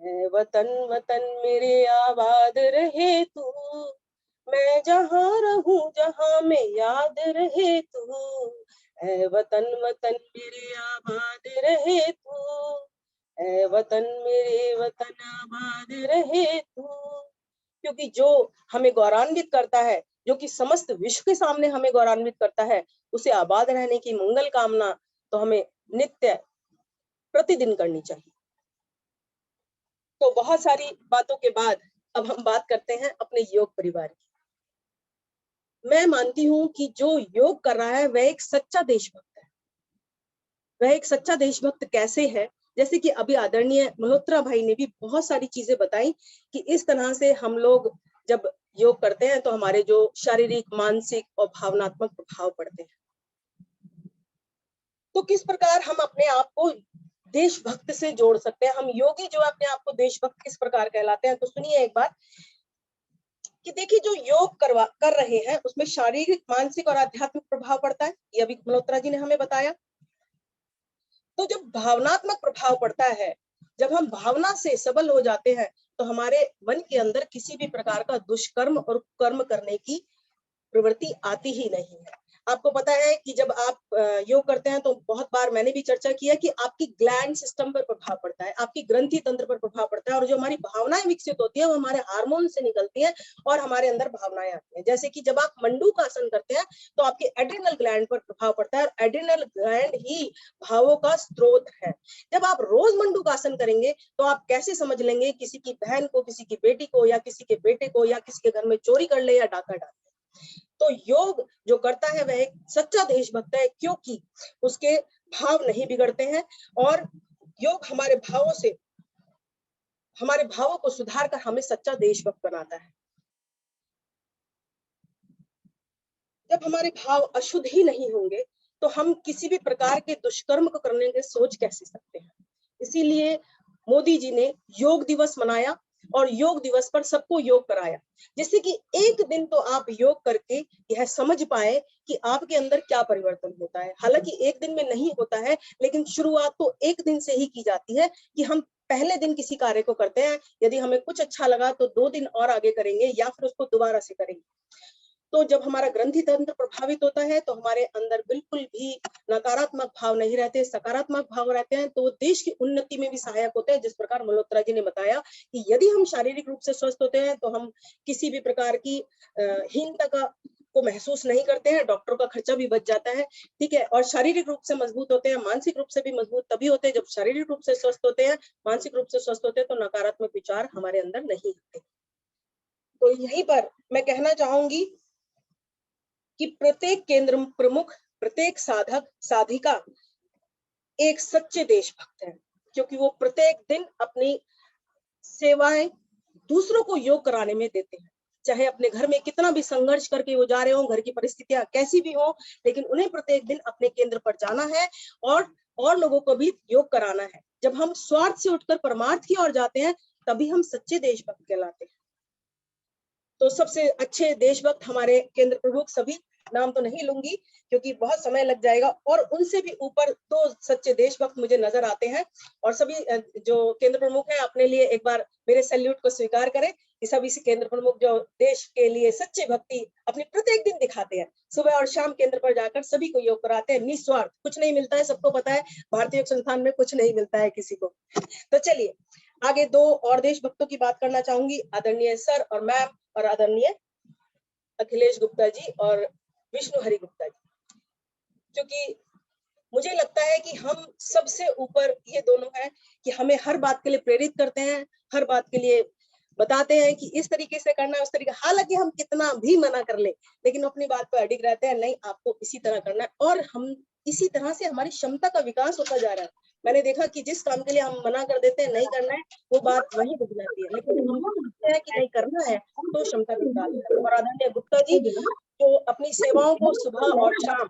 ऐ वतन वतन मेरे आबाद रहे तू, मैं जहाँ रहूं जहाँ में याद रहे तू, ऐ वतन वतन मेरे आबाद रहे तू, ऐ वतन मेरे वतन आबाद रहे तू। क्योंकि जो हमें गौरवान्वित करता है, जो कि समस्त विश्व के सामने हमें गौरवान्वित करता है, उसे आबाद रहने की मंगल कामना तो हमें नित्य प्रतिदिन करनी चाहिए। तो बहुत सारी बातों के बाद अब हम बात करते हैं अपने योग परिवार की। मैं मानती हूं कि जो योग कर रहा है वह एक सच्चा देशभक्त है। वह एक सच्चा देशभक्त कैसे है, जैसे कि अभी आदरणीय मल्होत्रा भाई ने भी बहुत सारी चीजें बताई कि इस तरह से हम लोग जब योग करते हैं तो हमारे जो शारीरिक, मानसिक और भावनात्मक प्रभाव पड़ते हैं। तो किस प्रकार हम अपने आप को देशभक्त से जोड़ सकते हैं, हम योगी जो अपने आप को देशभक्त किस प्रकार कहलाते हैं। तो सुनिए एक बात कि देखिए, जो योग कर रहे हैं उसमें शारीरिक, मानसिक और आध्यात्मिक प्रभाव पड़ता है, ये अभी मल्होत्रा जी ने हमें बताया। तो जब भावनात्मक प्रभाव पड़ता है, जब हम भावना से सबल हो जाते हैं, तो हमारे मन के अंदर किसी भी प्रकार का दुष्कर्म और कर्म करने की प्रवृत्ति आती ही नहीं है। आपको पता है कि जब आप योग करते हैं तो बहुत बार मैंने भी चर्चा की है कि आपकी ग्लैंड सिस्टम पर प्रभाव पड़ता है, आपकी ग्रंथि तंत्र पर प्रभाव पड़ता है, और जो हमारी भावनाएं विकसित होती है वो हमारे हार्मोन से निकलती हैं और हमारे अंदर भावनाएं आती हैं। जैसे कि जब आप मंडूक आसन करते हैं तो आपके एड्रिनल ग्लैंड पर प्रभाव पड़ता है, और एड्रिनल ग्लैंड ही भावों का स्रोत है। जब आप रोज मंडूक आसन करेंगे तो आप कैसे समझ लेंगे किसी की बहन को, किसी की बेटी को, या किसी के बेटे को, या किसी के घर में चोरी कर ले या डाका डाल ले। तो योग जो करता है वह एक सच्चा देशभक्त है, क्योंकि उसके भाव नहीं बिगड़ते हैं, और योग हमारे भावों को सुधार कर हमें सच्चा देशभक्त बनाता है। जब हमारे भाव अशुद्ध ही नहीं होंगे तो हम किसी भी प्रकार के दुष्कर्म को करने की सोच कैसे सकते हैं। इसीलिए मोदी जी ने योग दिवस मनाया और योग दिवस पर सबको योग कराया, जिससे कि एक दिन तो आप योग करके यह समझ पाए कि आपके अंदर क्या परिवर्तन होता है। हालांकि एक दिन में नहीं होता है, लेकिन शुरुआत तो एक दिन से ही की जाती है कि हम पहले दिन किसी कार्य को करते हैं, यदि हमें कुछ अच्छा लगा तो 2 दिन और आगे करेंगे या फिर उसको दोबारा से करेंगे। तो जब हमारा ग्रंथि तंत्र प्रभावित होता है तो हमारे अंदर बिल्कुल भी नकारात्मक भाव नहीं रहते, सकारात्मक भाव रहते हैं, तो देश की उन्नति में भी सहायक होते हैं। जिस प्रकार मल्होत्रा जी ने बताया कि यदि हम शारीरिक रूप से स्वस्थ होते हैं तो हम किसी भी प्रकार की हीनता को महसूस नहीं करते हैं, डॉक्टर का खर्चा भी बच जाता है, ठीक है। और शारीरिक रूप से मजबूत होते हैं, मानसिक रूप से भी मजबूत तभी होते हैं जब शारीरिक रूप से स्वस्थ होते हैं, मानसिक रूप से स्वस्थ होते हैं तो नकारात्मक विचार हमारे अंदर नहीं होते। तो यहीं पर मैं कहना चाहूंगी कि प्रत्येक केंद्र प्रमुख, प्रत्येक साधक साधिका एक सच्चे देशभक्त हैं, क्योंकि वो प्रत्येक दिन अपनी सेवाएं दूसरों को योग कराने में देते हैं। चाहे अपने घर में कितना भी संघर्ष करके वो जा रहे हो, घर की परिस्थितियां कैसी भी हो, लेकिन उन्हें प्रत्येक दिन अपने केंद्र पर जाना है और लोगों को भी योग कराना है। जब हम स्वार्थ से उठकर परमार्थ की ओर जाते हैं, तभी हम सच्चे देशभक्त कहलाते हैं। तो सबसे अच्छे देशभक्त हमारे केंद्र प्रमुख, सभी नाम तो नहीं लूंगी क्योंकि बहुत समय लग जाएगा, और उनसे भी ऊपर 2 सच्चे देशभक्त मुझे नजर आते हैं। और सभी जो केंद्र प्रमुख हैं, अपने लिए एक बार मेरे सैल्यूट को स्वीकार करें कि सभी से केंद्र प्रमुख जो देश के लिए सच्चे भक्ति अपनी प्रत्येक दिन दिखाते हैं, सुबह और शाम केंद्र पर जाकर सभी को योग कराते हैं निस्वार्थ। कुछ नहीं मिलता है, सबको पता है, भारतीय योग संस्थान में कुछ नहीं मिलता है किसी को। तो चलिए आगे 2 और देशभक्तों की बात करना चाहूंगी, आदरणीय सर और मैम, और आदरणीय अखिलेश गुप्ता जी और विष्णु हरि गुप्ता जी। क्योंकि मुझे लगता है कि हम सबसे ऊपर ये दोनों हैं कि हमें हर बात के लिए प्रेरित करते हैं, हर बात के लिए बताते हैं कि इस तरीके से करना है, उस तरीके। हालांकि हम कितना भी मना कर ले, लेकिन अपनी बात पर अडिग रहते हैं, नहीं आपको इसी तरह करना है, और हम इसी तरह से हमारी क्षमता का विकास होता जा रहा है। मैंने देखा कि जिस काम के लिए हम मना कर देते हैं, नहीं करना है, वो बात वही रुक जाती है, लेकिन हम सोचते हैं कि नहीं करना है, तो क्षमता का विकास है। और आदरणीय गुप्ता जी जो अपनी सेवाओं को सुबह और शाम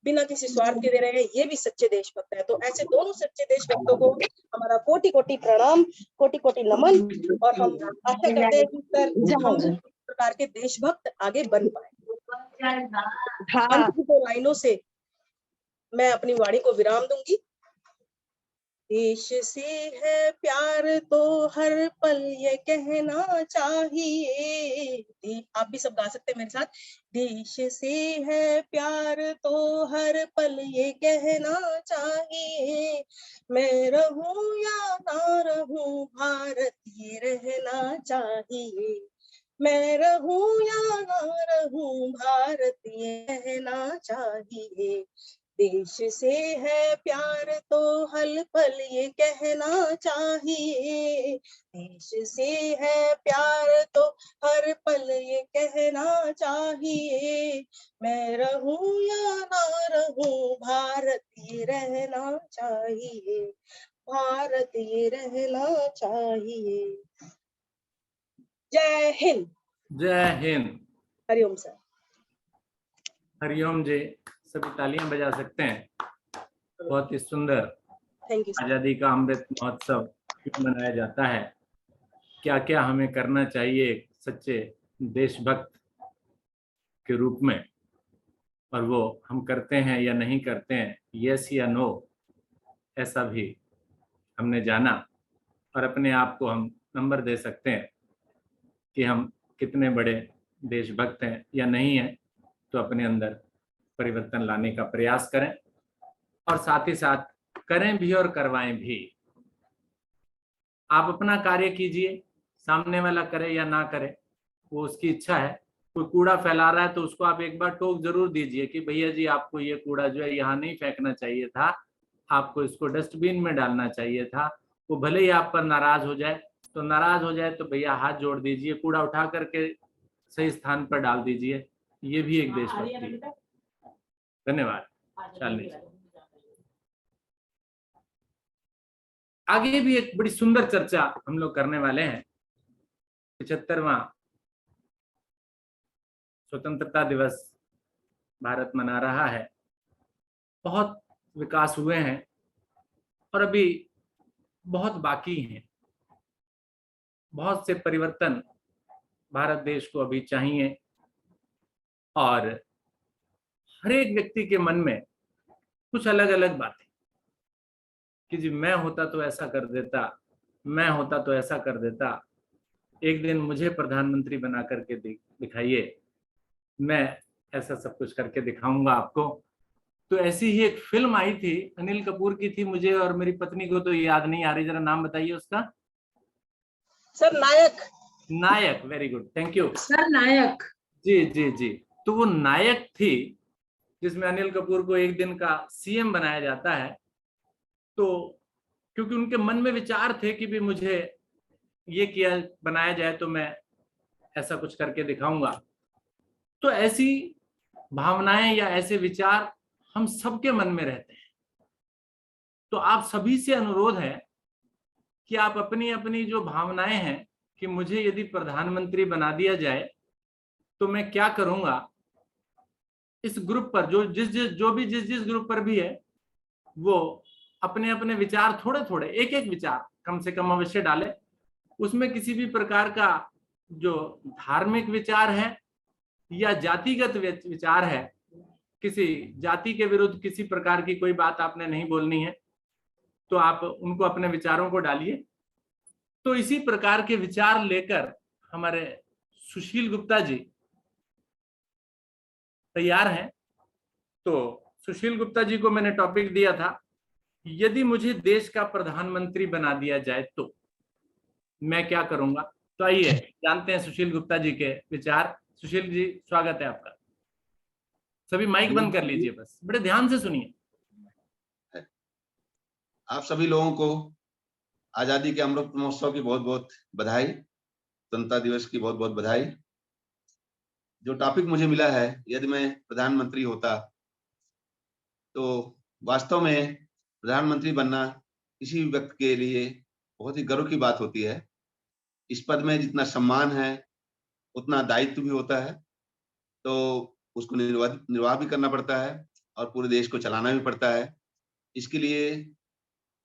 बिना किसी स्वार्थ के दे रहे हैं, ये भी सच्चे देशभक्त है। तो ऐसे दोनों सच्चे देशभक्तों को हमारा कोटि कोटि प्रणाम, कोटि कोटि नमन, और हम आशा करते हैं कि सर हम इस प्रकार के देशभक्त आगे बन पाए। अंत की 2 लाइनों से मैं अपनी वाणी को विराम दूंगी। देश से है प्यार तो हर पल ये कहना चाहिए। आप भी सब गा सकते हैं मेरे साथ। देश से है प्यार तो हर पल ये कहना चाहिए, मैं रहूं या ना रहूं भारत ये रहना चाहिए, मैं रहूं या ना रहूं भारत ये रहना चाहिए। देश से है प्यार तो हर पल ये कहना चाहिए, देश से है प्यार तो हर पल ये कहना चाहिए, मैं रहूं या ना रहूं भारत ये रहना चाहिए, भारत ये रहना चाहिए। जय हिंद। जय हिंद। हरिओम सर। हरिओम जी, सभी तालियां बजा सकते हैं। बहुत ही सुंदर थैंक यू सर। आजादी का अमृत महोत्सव क्यों मनाया जाता है, क्या क्या हमें करना चाहिए एक सच्चे देशभक्त के रूप में, और वो हम करते हैं या नहीं करते हैं, यस या नो, ऐसा भी हमने जाना, और अपने आप को हम नंबर दे सकते हैं कि हम कितने बड़े देशभक्त हैं या नहीं हैं। तो अपने अंदर परिवर्तन लाने का प्रयास करें, और साथ ही साथ करें भी और करवाएं भी। आप अपना कार्य कीजिए, सामने वाला करे या ना करे वो उसकी इच्छा है। कोई कूड़ा फैला रहा है तो उसको आप एक बार टोक जरूर दीजिए कि भैया जी आपको ये कूड़ा जो है यहाँ नहीं फेंकना चाहिए था, आपको इसको डस्टबिन में डालना चाहिए था। वो भले ही आप पर नाराज हो जाए, तो नाराज हो जाए तो भैया हाथ जोड़ दीजिए, कूड़ा उठा करके सही स्थान पर डाल दीजिए। ये भी एक देशभक्ति है। धन्यवाद। शालिनी, आगे भी एक बड़ी सुंदर चर्चा हम लोग करने वाले हैं। 75वां स्वतंत्रता दिवस भारत मना रहा है। बहुत विकास हुए हैं और अभी बहुत बाकी हैं। बहुत से परिवर्तन भारत देश को अभी चाहिए, और हर एक व्यक्ति के मन में कुछ अलग अलग बातें कि जी मैं होता तो ऐसा कर देता, मैं होता तो ऐसा कर देता, एक दिन मुझे प्रधानमंत्री बना करके दिखाइए, मैं ऐसा सब कुछ करके दिखाऊंगा आपको। तो ऐसी ही एक फिल्म आई थी, अनिल कपूर की थी, मुझे और मेरी पत्नी को तो याद नहीं आ रही, जरा नाम बताइए उसका। Sir Nayak. Nayak, very good, thank you sir Nayak. जी जी जी। तो वो नायक थी जिसमें अनिल कपूर को एक दिन का सीएम बनाया जाता है। तो क्योंकि उनके मन में विचार थे कि भी मुझे ये किया बनाया जाए तो मैं ऐसा कुछ करके दिखाऊंगा। तो ऐसी भावनाएं या ऐसे विचार हम सबके मन में रहते हैं। तो आप सभी से अनुरोध है कि आप अपनी अपनी जो भावनाएं हैं कि मुझे यदि प्रधानमंत्री बना दिया जाए तो मैं क्या करूंगा, इस ग्रुप पर जिस जिस ग्रुप पर भी है वो अपने अपने विचार थोड़े थोड़े एक एक विचार कम से कम अवश्य डाले। उसमें किसी भी प्रकार का जो धार्मिक विचार है या जातिगत विचार है, किसी जाति के विरुद्ध किसी प्रकार की कोई बात आपने नहीं बोलनी है, तो आप उनको अपने विचारों को डालिए। तो इसी प्रकार के विचार लेकर हमारे सुशील गुप्ता जी तैयार हैं। तो सुशील गुप्ता जी को मैंने टॉपिक दिया था, यदि मुझे देश का प्रधानमंत्री बना दिया जाए तो मैं क्या करूंगा। तो आइए जानते हैं सुशील गुप्ता जी के विचार। सुशील जी, स्वागत है आपका। सभी माइक बंद कर लीजिए, बस बड़े ध्यान से सुनिए। आप सभी लोगों को आजादी के अमृत महोत्सव की बहुत बहुत बधाई, स्वतंत्रता दिवस की बहुत बहुत बधाई। जो टॉपिक मुझे मिला है, यदि मैं प्रधानमंत्री होता तो वास्तव में प्रधानमंत्री बनना किसी भी व्यक्ति के लिए बहुत ही गर्व की बात होती है। इस पद में जितना सम्मान है उतना दायित्व भी होता है, तो उसको निर्वाह भी करना पड़ता है और पूरे देश को चलाना भी पड़ता है। इसके लिए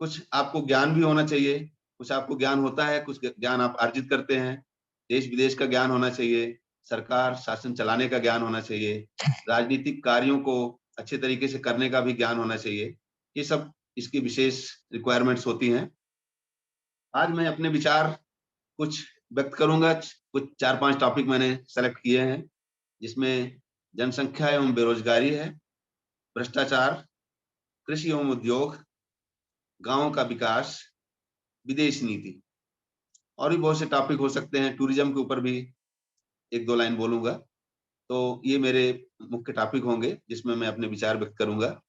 कुछ आपको ज्ञान भी होना चाहिए, कुछ आपको ज्ञान होता है, कुछ ज्ञान आप अर्जित करते हैं। देश विदेश का ज्ञान होना चाहिए, सरकार शासन चलाने का ज्ञान होना चाहिए, राजनीतिक कार्यों को अच्छे तरीके से करने का भी ज्ञान होना चाहिए। ये सब इसकी विशेष रिक्वायरमेंट्स होती हैं। आज मैं अपने विचार कुछ व्यक्त करूंगा। कुछ 4-5 टॉपिक मैंने सेलेक्ट किए हैं, जिसमें जनसंख्या एवं बेरोजगारी है, भ्रष्टाचार, कृषि एवं उद्योग, गांवों का विकास, विदेश नीति, और भी बहुत से टॉपिक हो सकते हैं। टूरिज्म के ऊपर भी 1-2 लाइन बोलूंगा। तो ये मेरे मुख्य टॉपिक होंगे जिसमें मैं अपने विचार व्यक्त करूंगा।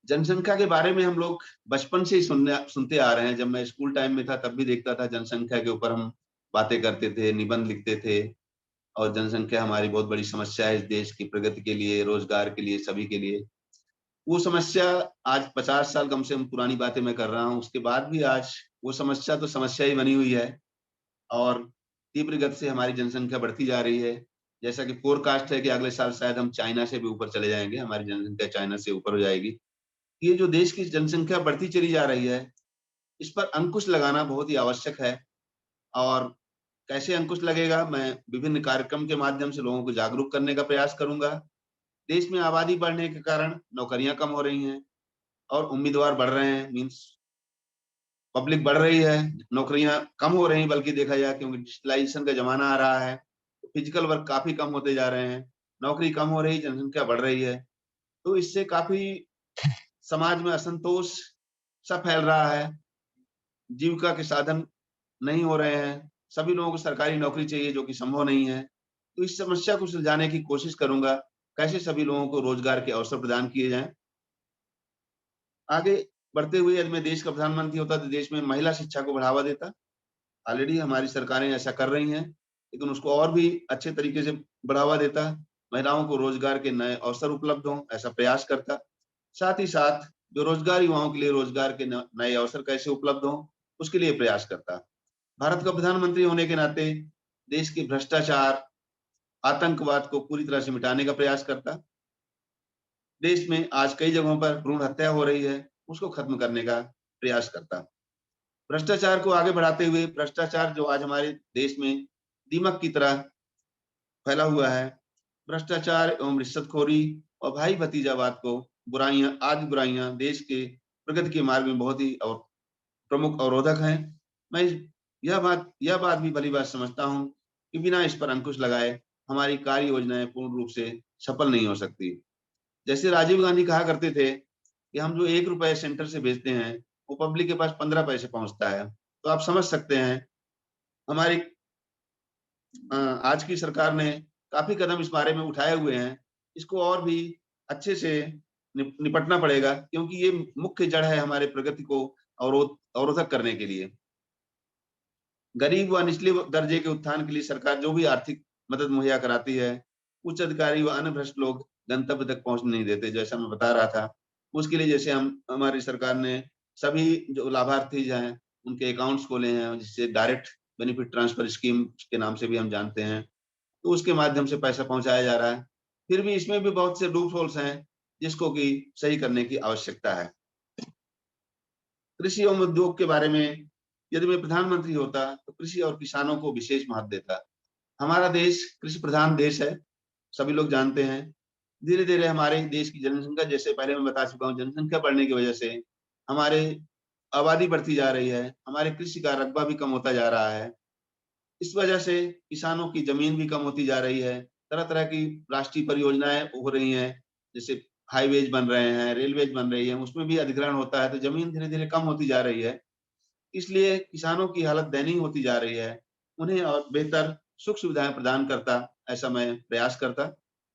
जनसंख्या के बारे में हम लोग बचपन से ही सुनते आ रहे हैं। जब मैं स्कूल टाइम में था तब भी देखता था, जनसंख्या के ऊपर हम बातें करते थे, निबंध लिखते थे, और जनसंख्या हमारी बहुत बड़ी समस्या है इस देश की प्रगति के लिए, रोजगार के लिए, सभी के लिए। वो समस्या आज 50 साल कम से कम पुरानी बातें मैं कर रहा हूँ, उसके बाद भी आज वो समस्या तो समस्या ही बनी हुई है और तीव्र गति से हमारी जनसंख्या बढ़ती जा रही है। जैसा कि फोरकास्ट है कि अगले साल शायद हम चाइना से भी ऊपर चले जाएंगे, हमारी जनसंख्या चाइना से ऊपर हो जाएगी। ये जो देश की जनसंख्या बढ़ती चली जा रही है, इस पर अंकुश लगाना बहुत ही आवश्यक है। और कैसे अंकुश लगेगा, मैं विभिन्न कार्यक्रम के माध्यम से लोगों को जागरूक करने का प्रयास करूंगा। देश में आबादी बढ़ने के कारण नौकरियां कम हो रही हैं और उम्मीदवार बढ़ रहे हैं, मीन्स पब्लिक बढ़ रही है, नौकरियां कम हो रही हैं। बल्कि देखा जाए क्योंकि डिजिटलाइजेशन का जमाना आ रहा है, फिजिकल वर्क काफी कम होते जा रहे हैं, नौकरी कम हो रही, जनसंख्या बढ़ रही है। तो इससे काफी समाज में असंतोष सा फैल रहा है, जीविका के साधन नहीं हो रहे हैं, सभी लोगों को सरकारी नौकरी चाहिए जो कि संभव नहीं है। तो इस समस्या को सुलझाने की कोशिश करूंगा, कैसे सभी लोगों को रोजगार के अवसर प्रदान किए जाएं। आगे बढ़ते हुए यदि मैं देश का प्रधानमंत्री होता तो देश में महिला शिक्षा को बढ़ावा देता। ऑलरेडी हमारी सरकारें ऐसा कर रही हैं, लेकिन उसको और भी अच्छे तरीके से बढ़ावा देता, महिलाओं को रोजगार के नए अवसर उपलब्ध हों, ऐसा प्रयास करता। साथ ही साथ बेरोजगार युवाओं के लिए रोजगार के नए अवसर कैसे उपलब्ध हों, उसके लिए प्रयास करता। भारत का प्रधानमंत्री होने के नाते देश के भ्रष्टाचार, आतंकवाद को पूरी तरह से मिटाने का प्रयास करता। देश में आज कई जगहों पर भ्रूण हत्या हो रही है, उसको खत्म करने का प्रयास करता। भ्रष्टाचार को आगे बढ़ाते हुए, भ्रष्टाचार जो आज हमारे देश में दीमक की तरह फैला हुआ है, भ्रष्टाचार एवं रिश्वतखोरी और भाई भतीजावाद को बुराइयां, आदि बुराइयां देश के प्रगति के मार्ग में बहुत ही प्रमुख अवरोधक हैं। मैं यह बात भी भली बात समझता हूं कि बिना इस पर अंकुश लगाए हमारी कार्य योजनाएं पूर्ण रूप से सफल नहीं हो सकती। जैसे राजीव गांधी कहा करते थे कि हम जो 1 रुपए सेंटर से भेजते हैं वो पब्लिक के पास 15 पैसे पहुंचता है। तो आप समझ सकते हैं हमारी आज की सरकार ने काफी कदम इस बारे में उठाए हुए हैं। इसको और भी अच्छे से निपटना पड़ेगा, क्योंकि ये मुख्य जड़ है हमारे प्रगति को अवरोधक करने के लिए। गरीब व निचले दर्जे के उत्थान के लिए सरकार जो भी आर्थिक मदद मुहैया कराती है, उच्च अधिकारी व अन्य भ्रष्ट लोग गंतव्य तक पहुंचने नहीं देते। जैसा मैं बता रहा था उसके लिए जैसे हमारी सरकार ने सभी जो लाभार्थी हैं उनके अकाउंट्स खोले हैं, जिससे डायरेक्ट बेनिफिट ट्रांसफर स्कीम के नाम से भी हम जानते हैं, तो उसके माध्यम से पैसा पहुंचाया जा रहा है। फिर भी इसमें भी बहुत से लूप होल्स हैं जिसको कि सही करने की आवश्यकता है। कृषि एवं उद्योग के बारे में यदि मैं प्रधानमंत्री होता तो कृषि और किसानों को विशेष महत्व देता। हमारा देश कृषि प्रधान देश है, सभी लोग जानते हैं। धीरे धीरे हमारे देश की जनसंख्या, जैसे पहले मैं बता चुका हूँ, जनसंख्या बढ़ने की वजह से हमारे आबादी बढ़ती जा रही है, हमारे कृषि का रकबा भी कम होता जा रहा है। इस वजह से किसानों की जमीन भी कम होती जा रही है। तरह तरह की राष्ट्रीय परियोजनाएं हो रही हैं, जैसे हाईवेज बन रहे हैं, रेलवेज बन रही है, उसमें भी अधिग्रहण होता है, तो जमीन धीरे धीरे कम होती जा रही है। इसलिए किसानों की हालत दयनीय होती जा रही है। उन्हें और बेहतर सुख सुविधाएं प्रदान करता, ऐसा मैं प्रयास करता।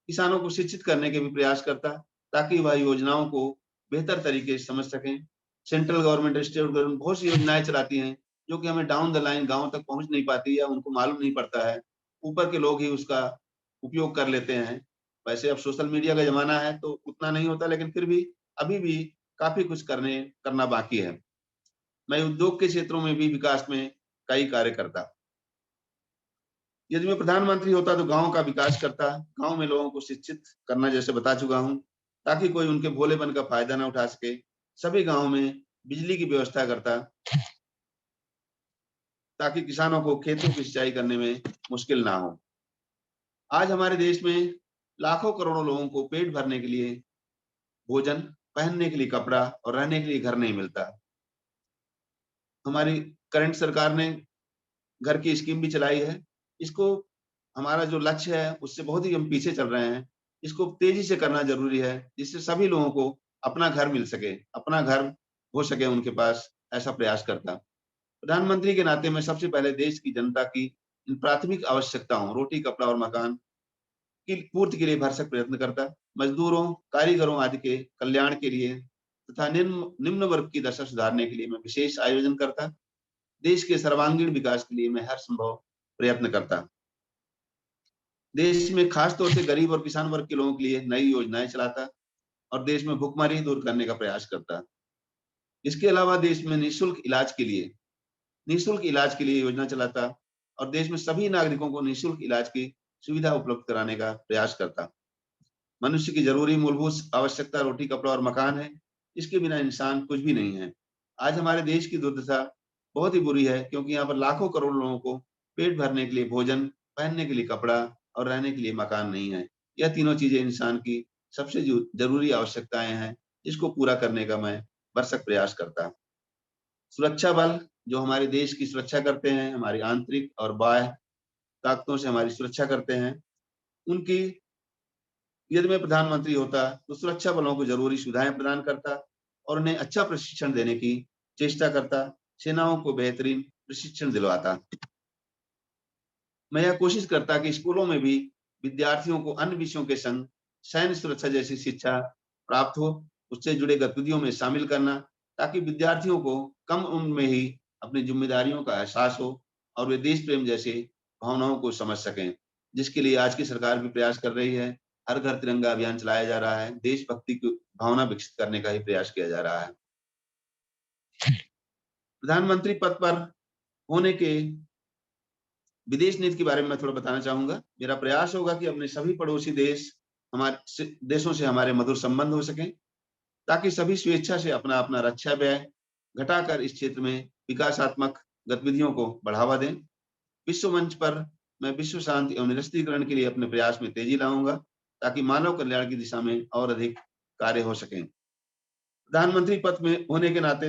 किसानों को शिक्षित करने के भी प्रयास करता, ताकि वह योजनाओं को बेहतर तरीके से समझ सकें। सेंट्रल गवर्नमेंट, स्टेट गवर्नमेंट बहुत सी योजनाएं चलाती हैं जो कि हमें डाउन द लाइन गाँव तक पहुंच नहीं पाती या उनको मालूम नहीं पड़ता है। ऊपर के लोग ही उसका उपयोग कर लेते हैं। वैसे अब सोशल मीडिया का जमाना है तो उतना नहीं होता, लेकिन फिर भी अभी भी काफी कुछ करना बाकी है। मैं उद्योग के क्षेत्रों में भी विकास में कई कार्य करता। यदि मैं प्रधानमंत्री होता तो गांव का विकास करता, गांव में लोगों को शिक्षित करना, जैसे बता चुका हूं, ताकि कोई उनके भोलेपन का फायदा ना उठा सके। सभी गांव में बिजली की व्यवस्था करता, ताकि किसानों को खेतों की सिंचाई करने में मुश्किल ना हो। आज हमारे देश में लाखों करोड़ों लोगों को पेट भरने के लिए भोजन, पहनने के लिए कपड़ा और रहने के लिए घर नहीं मिलता। हमारी करंट सरकार ने घर की स्कीम भी चलाई है। इसको, हमारा जो लक्ष्य है उससे बहुत ही हम पीछे चल रहे हैं। इसको तेजी से करना जरूरी है, जिससे सभी लोगों को अपना घर मिल सके, अपना घर हो सके उनके पास, ऐसा प्रयास करता। प्रधानमंत्री के नाते मैं सबसे पहले देश की जनता की इन प्राथमिक आवश्यकताओं, रोटी, कपड़ा और मकान की पूर्ति के लिए भरसक प्रयत्न करता। मजदूरों, कारीगरों आदि के कल्याण के लिए तथा निम्न वर्ग की दशा सुधारने के लिए मैं विशेष आयोजन करता। देश के सर्वांगीण विकास के लिए मैं हर संभव प्रयत्न करता। देश में खास तौर से गरीब और किसान वर्ग के लोगों के लिए नई योजनाएं चलाता और देश में भुखमरी दूर करने का प्रयास करता। इसके अलावा देश में निःशुल्क इलाज के लिए योजना चलाता और देश में सभी नागरिकों को निःशुल्क इलाज की सुविधा उपलब्ध कराने का प्रयास करता। मनुष्य की जरूरी मूलभूत आवश्यकता रोटी, कपड़ा और मकान है। इसके बिना इंसान कुछ भी नहीं है। आज हमारे देश की दुर्दशा बहुत ही बुरी है, क्योंकि यहाँ पर लाखों करोड़ लोगों को पेट भरने के लिए भोजन, पहनने के लिए कपड़ा और रहने के लिए मकान नहीं है। यह तीनों चीजें इंसान की सबसे जरूरी आवश्यकताएं हैं, जिसको पूरा करने का मैं भरसक प्रयास करता। सुरक्षा बल जो हमारे देश की सुरक्षा करते हैं, हमारी आंतरिक और बाह्य ताकतों से हमारी सुरक्षा करते हैं, उनकी यदि मैं प्रधानमंत्री होता तो सुरक्षा बलों को जरूरी सुविधाएं प्रदान करता और उन्हें अच्छा प्रशिक्षण देने की चेष्टा करता। सेनाओं को बेहतरीन प्रशिक्षण दिलवाता। मैं यह कोशिश करता कि स्कूलों में भी विद्यार्थियों को अन्य विषयों के संग सैन्य सुरक्षा जैसी शिक्षा प्राप्त हो, उससे जुड़े गतिविधियों में शामिल करना, ताकि विद्यार्थियों को कम उम्र में ही अपनी जिम्मेदारियों का एहसास हो और वे देश प्रेम जैसे भावनाओं को समझ सकें, जिसके लिए आज की सरकार भी प्रयास कर रही है। हर घर तिरंगा अभियान चलाया जा रहा है। देशभक्ति की भावना विकसित करने का ही प्रयास किया जा रहा है। प्रधानमंत्री पद पर होने के विदेश नीति के बारे में मैं थोड़ा बताना चाहूंगा। मेरा प्रयास होगा कि अपने सभी पड़ोसी हमारे देशों से हमारे मधुर संबंध हो सकें, ताकि सभी स्वेच्छा से अपना अपना रक्षा व्यय घटाकर इस क्षेत्र में विकासात्मक गतिविधियों को बढ़ावा दें। विश्व मंच पर मैं विश्व शांति एवं निरस्त्रीकरण के लिए अपने प्रयास में तेजी लाऊंगा, ताकि मानव कल्याण की दिशा में और अधिक कार्य हो सकें। प्रधानमंत्री पद में होने के नाते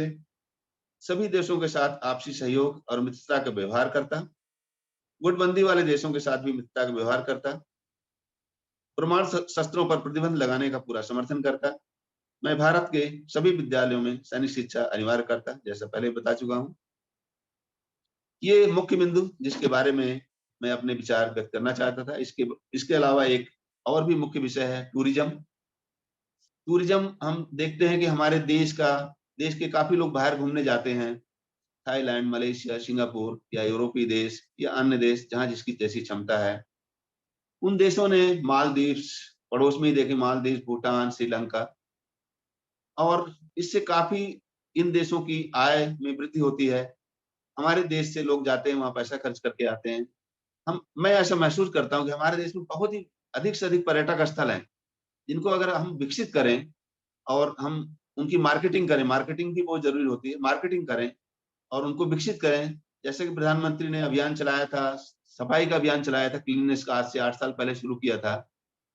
सभी देशों के साथ आपसी सहयोग और मित्रता का व्यवहार करता। गुटबंदी वाले देशों के साथ भी मित्रता का व्यवहार करता। परमाणु शस्त्रों पर प्रतिबंध लगाने का पूरा समर्थन करता। मैं भारत के सभी विद्यालयों में सैनिक शिक्षा अनिवार्य करता, जैसा पहले बता चुका हूं। ये मुख्य बिंदु जिसके बारे में मैं अपने विचार व्यक्त करना चाहता था। इसके अलावा एक और भी मुख्य विषय है टूरिज्म। हम देखते हैं कि हमारे देश के काफी लोग बाहर घूमने जाते हैं, थाईलैंड, मलेशिया, सिंगापुर या यूरोपीय देश या अन्य देश जहां जिसकी जैसी क्षमता है। उन देशों ने मालदीव्स, पड़ोस में ही देखे मालदीव, भूटान, श्रीलंका, और इससे काफी इन देशों की आय में वृद्धि होती है। हमारे देश से लोग जाते हैं, वहां पैसा खर्च करके आते हैं। मैं ऐसा महसूस करता हूँ कि हमारे देश में बहुत ही अधिक से अधिक पर्यटक स्थल हैं, जिनको अगर हम विकसित करें और हम उनकी मार्केटिंग करें, मार्केटिंग भी बहुत जरूरी होती है, मार्केटिंग करें और उनको विकसित करें। जैसे कि प्रधानमंत्री ने अभियान चलाया था, सफाई का अभियान चलाया था, क्लीननेस का, आज से 8 साल पहले शुरू किया था।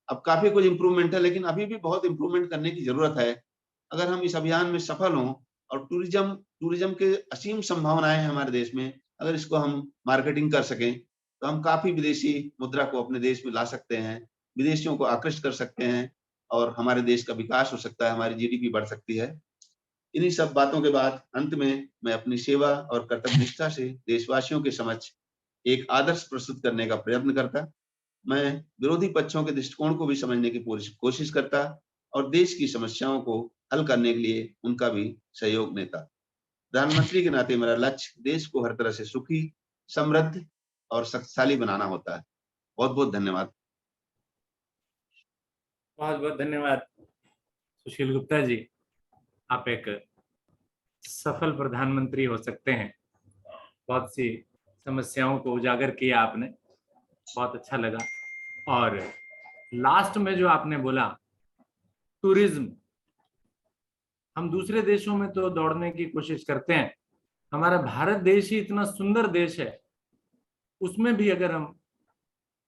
अब काफी कुछ इम्प्रूवमेंट है, लेकिन अभी भी बहुत इम्प्रूवमेंट करने की जरूरत है। अगर हम इस अभियान में सफल हों और टूरिज्म के असीम संभावनाएं हैं हमारे देश में, अगर इसको हम मार्केटिंग कर सकें तो हम काफी विदेशी मुद्रा को अपने देश में ला सकते हैं, विदेशियों को आकृष्ट कर सकते हैं और हमारे देश का विकास हो सकता है, हमारी जीडीपी बढ़ सकती है। इन्हीं सब बातों के बाद अंत में मैं अपनी सेवा और कर्तव्य निष्ठा से देशवासियों के समक्ष एक आदर्श प्रस्तुत करने का प्रयत्न करता। मैं विरोधी पक्षों के दृष्टिकोण को भी समझने की कोशिश करता और देश की समस्याओं को हल करने के लिए उनका भी सहयोग देता। प्रधानमंत्री के नाते मेरा लक्ष्य देश को हर तरह से सुखी, समृद्ध और शक्तिशाली बनाना होता है। बहुत बहुत धन्यवाद। बहुत बहुत धन्यवाद सुशील गुप्ता जी। आप एक सफल प्रधानमंत्री हो सकते हैं। बहुत सी समस्याओं को उजागर किया आपने, बहुत अच्छा लगा। और लास्ट में जो आपने बोला टूरिज्म, हम दूसरे देशों में तो दौड़ने की कोशिश करते हैं, हमारा भारत देश ही इतना सुंदर देश है, उसमें भी अगर हम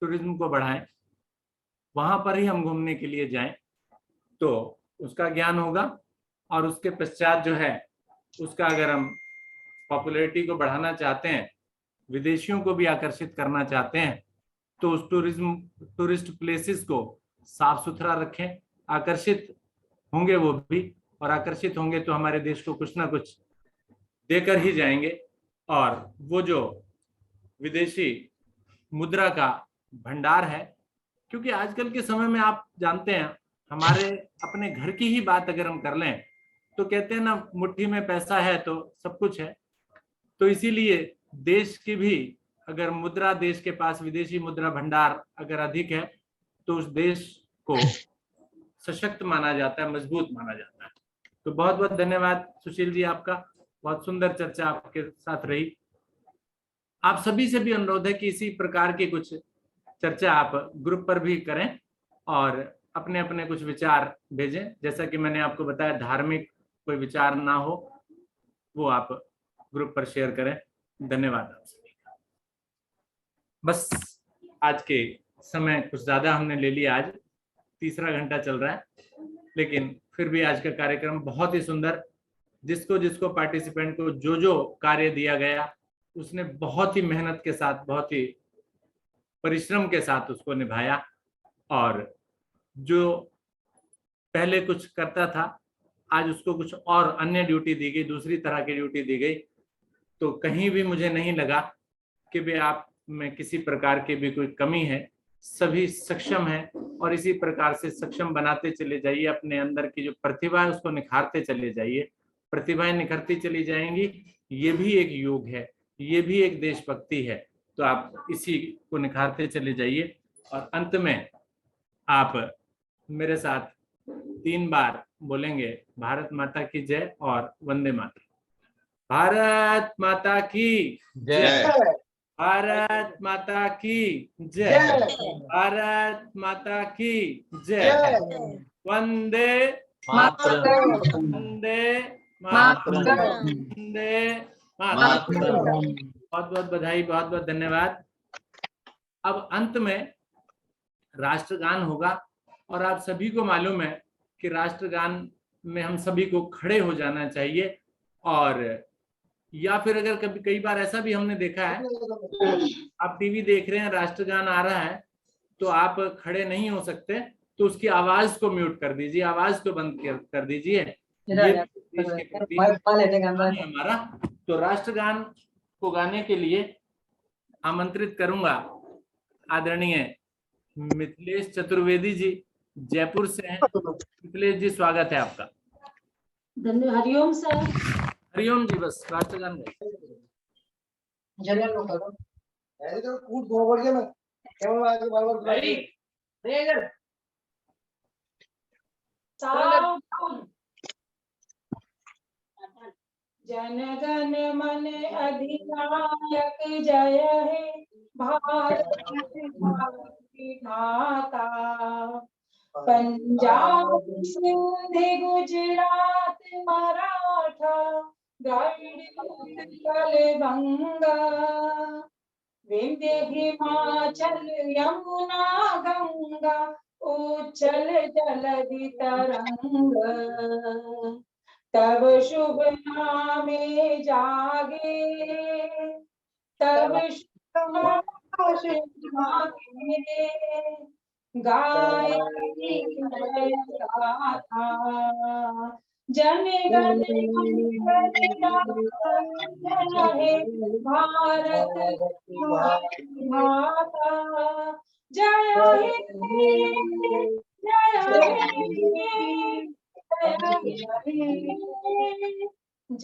टूरिज्म को बढ़ाएं, वहां पर ही हम घूमने के लिए जाएं तो उसका ज्ञान होगा और उसके पश्चात जो है उसका अगर हम पॉपुलैरिटी को बढ़ाना चाहते हैं, विदेशियों को भी आकर्षित करना चाहते हैं, तो उस टूरिस्ट प्लेसेस को साफ सुथरा रखें। आकर्षित होंगे वो भी, और आकर्षित होंगे तो हमारे देश को कुछ ना कुछ देकर ही जाएंगे। और वो जो विदेशी मुद्रा का भंडार है, क्योंकि आजकल के समय में आप जानते हैं, हमारे अपने घर की ही बात अगर हम कर लें तो कहते हैं ना, मुट्ठी में पैसा है तो सब कुछ है। तो इसीलिए देश की भी अगर मुद्रा, देश के पास विदेशी मुद्रा भंडार अगर अधिक है तो उस देश को सशक्त माना जाता है, मजबूत माना जाता है। तो बहुत बहुत धन्यवाद सुशील जी, आपका बहुत सुंदर चर्चा आपके साथ रही। आप सभी से भी अनुरोध है कि इसी प्रकार की कुछ चर्चा आप ग्रुप पर भी करें और अपने अपने कुछ विचार भेजें। जैसा कि मैंने आपको बताया, धार्मिक कोई विचार ना हो वो आप ग्रुप पर शेयर करें। धन्यवाद आप सभी का। बस आज के समय कुछ ज्यादा हमने ले लिया, आज तीसरा घंटा चल रहा है, लेकिन फिर भी आज का कार्यक्रम बहुत ही सुंदर। जिसको जिसको पार्टिसिपेंट को जो जो कार्य दिया गया उसने बहुत ही मेहनत के साथ, बहुत ही परिश्रम के साथ उसको निभाया। और जो पहले कुछ करता था आज उसको कुछ और अन्य ड्यूटी दी गई, दूसरी तरह की ड्यूटी दी गई। तो कहीं भी मुझे नहीं लगा कि भाई आप में किसी प्रकार की भी कोई कमी है, सभी सक्षम है और इसी प्रकार से सक्षम बनाते चले जाइए। अपने अंदर की जो प्रतिभा है उसको निखारते चले जाइए, प्रतिभाएं निखरती चली जाएंगी। ये भी एक योग है, ये भी एक देशभक्ति है। तो आप इसी को निखारते चले जाइए। और अंत में आप मेरे साथ 3 बार बोलेंगे भारत माता की जय और वंदे मातरम। भारत माता की जय। भारत माता की जय। भारत माता की जय। वंदे मातरम। वंदे मातरम। वंदे मातरम। बहुत बहुत बधाई, बहुत बहुत धन्यवाद। अब अंत में राष्ट्रगान होगा और आप सभी को मालूम है कि राष्ट्रगान में हम सभी को खड़े हो जाना चाहिए। और या फिर अगर कभी कई बार ऐसा भी हमने देखा है, आप टीवी देख रहे हैं, राष्ट्रगान आ रहा है तो आप खड़े नहीं हो सकते, तो उसकी आवाज को म्यूट कर दीजिए, आवाज को बंद कर दीजिए। हमारा तो राष्ट्रगान को गाने के लिए आमंत्रित करूंगा आदरणीय मिथिलेश चतुर्वेदी जी, जयपुर से हैं। मिथिलेश जी, स्वागत है आपका। धन्यवाद। हरिओम सर। हरिओम जी। बस राष्ट्रगान कूद दो बढ़ गया मैं केवल आगे बार-बार जन गण मन अधिनायक जय हे भारत माता। पंजाब सिंध गुजरात मराठा द्रविड़ उत्कल बंगा। विंध्य हिमाचल यमुना गंगा उच्चल जलधि तरंग। तब शुभ नामे जागे तब शुभ जागे गाय गाथा। जन गण है भारत माता। जय हे जय हे जय जय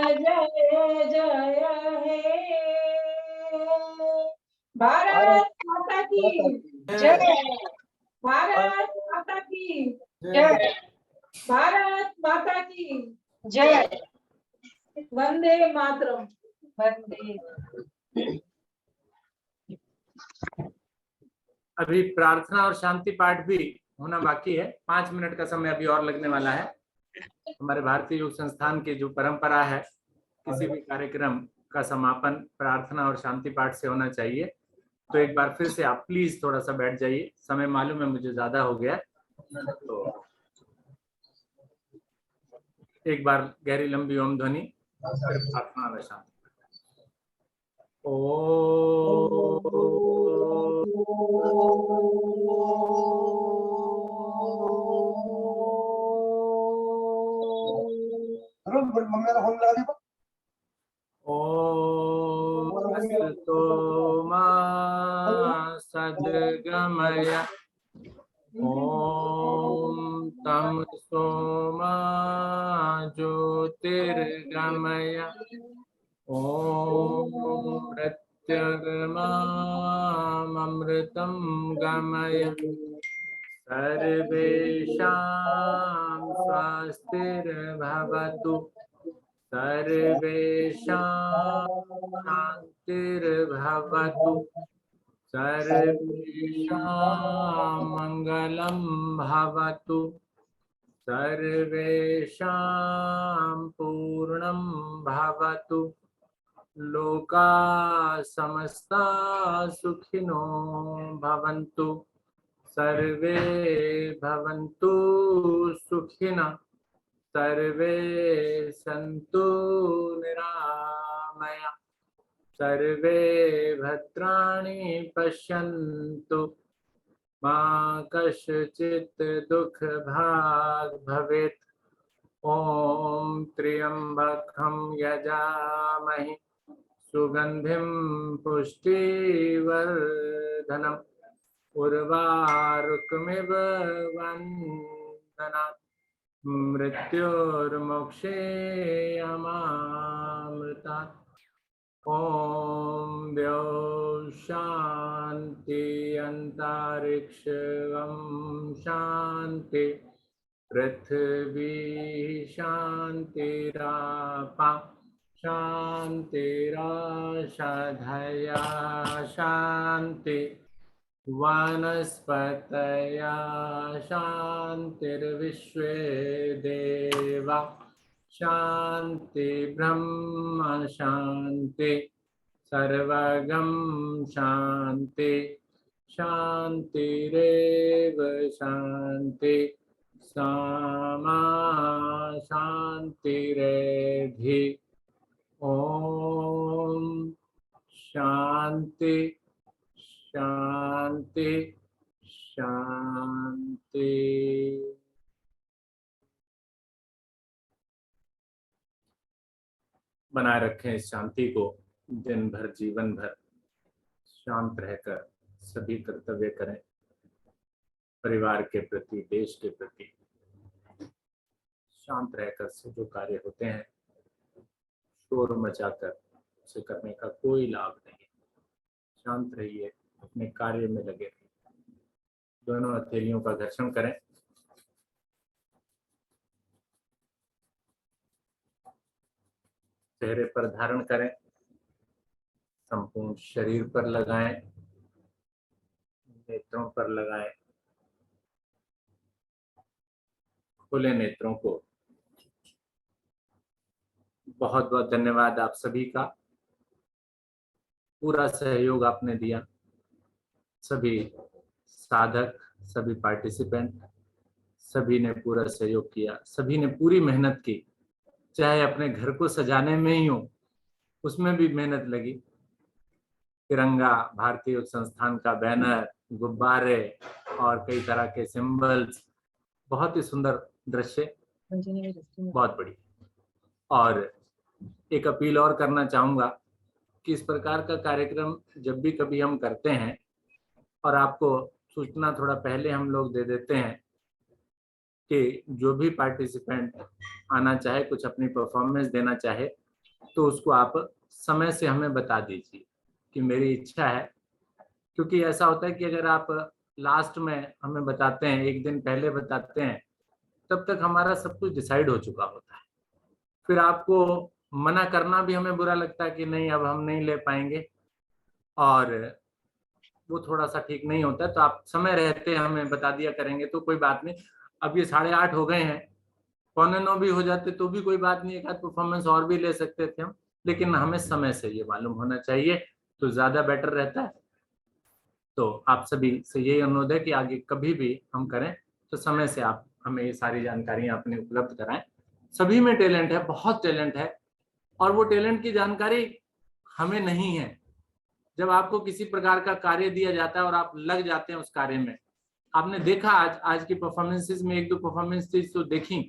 जय जय हे। भारत माता की जय। भारत माता की जय। भारत माता की जय। वंदे मातरम। वंदे। अभी प्रार्थना और शांति पाठ भी होना बाकी है। 5 मिनट का समय अभी और लगने वाला है। हमारे भारतीय योग संस्थान की जो परंपरा है, किसी भी कार्यक्रम का समापन प्रार्थना और शांति पाठ से होना चाहिए। तो एक बार फिर से आप प्लीज थोड़ा सा बैठ जाइए। समय मालूम है मुझे ज्यादा हो गया, तो एक बार गहरी लंबी ओम ध्वनि, फिर प्रार्थना और शांति। मम्मी का फोन लगा दी। ओम अस्तु मा सद्गमय। ओम तमसो मा ज्योतिर्गमय। ओम प्रत्यगमामृतं गमय। सर्वेषां स्वस्तिर्भवतु। सर्वेषां शान्तिर्भवतु। सर्वेषां मङ्गलं भवतु। सर्वेषां पूर्णं भवतु। लोका समस्ता सुखिनो भवन्तु। सर्वे भवन्तु सुखिनः। सर्वे सन्तु निरामया। सर्वे भद्राणि पश्यन्तु मा कश्चित् दुःखभाग् भवेत्। ॐ त्र्यम्बकं यजामहे सुगन्धिं पुष्टिवर्धनम् उर्वारुकमिव वन्दनात्। मृत्योर्मोक्षेयमामृतात्। ॐ द्यौः शान्ति अन्तरिक्षं शान्ति। पृथ्वी शान्तिरापः शान्तिराषधया शान्ति। वनस्पतया शान्तिर्विश्वे देवा शान्ति। ब्रह्म शान्ति। सर्वगं शान्ति। शान्तिरेव शान्ति। सामा शान्तिरेधि। ॐ शान्ति शांति शांति। बनाए रखें इस शांति को। दिन भर जीवन भर शांत रहकर सभी कर्तव्य करें। परिवार के प्रति, देश के प्रति शांत रहकर से जो कार्य होते हैं, शोर मचाकर उसे करने का कोई लाभ नहीं। शांत रहिए, अपने कार्य में लगे रहिए। दोनों हथेलियों का घर्षण करें। चेहरे पर धारण करें, संपूर्ण शरीर पर लगाएं, नेत्रों पर लगाएं। खुले नेत्रों को। बहुत बहुत धन्यवाद आप सभी का, पूरा सहयोग आपने दिया। सभी साधक, सभी पार्टिसिपेंट, सभी ने पूरा सहयोग किया, सभी ने पूरी मेहनत की। चाहे अपने घर को सजाने में ही हो, उसमें भी मेहनत लगी। तिरंगा, भारतीय उच्च संस्थान का बैनर, गुब्बारे और कई तरह के सिंबल्स, बहुत ही सुंदर दृश्य, बहुत बढ़िया। और एक अपील और करना चाहूंगा कि इस प्रकार का कार्यक्रम जब भी कभी हम करते हैं और आपको सूचना थोड़ा पहले हम लोग दे देते हैं कि जो भी पार्टिसिपेंट आना चाहे, कुछ अपनी परफॉर्मेंस देना चाहे, तो उसको आप समय से हमें बता दीजिए कि मेरी इच्छा है। क्योंकि ऐसा होता है कि अगर आप लास्ट में हमें बताते हैं, एक दिन पहले बताते हैं, तब तक हमारा सब कुछ डिसाइड हो चुका होता है। फिर आपको मना करना भी हमें बुरा लगता है कि नहीं अब हम नहीं ले पाएंगे, और वो थोड़ा सा ठीक नहीं होता है। तो आप समय रहते हमें बता दिया करेंगे तो कोई बात नहीं। अब ये 8:30 हो गए हैं, 8:45 भी हो जाते तो भी कोई बात नहीं, एक आध परफॉर्मेंस और भी ले सकते थे हम, लेकिन हमें समय से ये मालूम होना चाहिए तो ज्यादा बेटर रहता है। तो आप सभी से यही अनुरोध है कि आगे कभी भी हम करें तो समय से आप हमें ये सारी जानकारियां अपने उपलब्ध कराएं। सभी में टैलेंट है, बहुत टैलेंट है, और वो टैलेंट की जानकारी हमें नहीं है। जब आपको किसी प्रकार का कार्य दिया जाता है और आप लग जाते हैं उस कार्य में, आपने देखा आज की परफॉर्मेंसेस में एक दो परफॉर्मेंसेस तो देखी,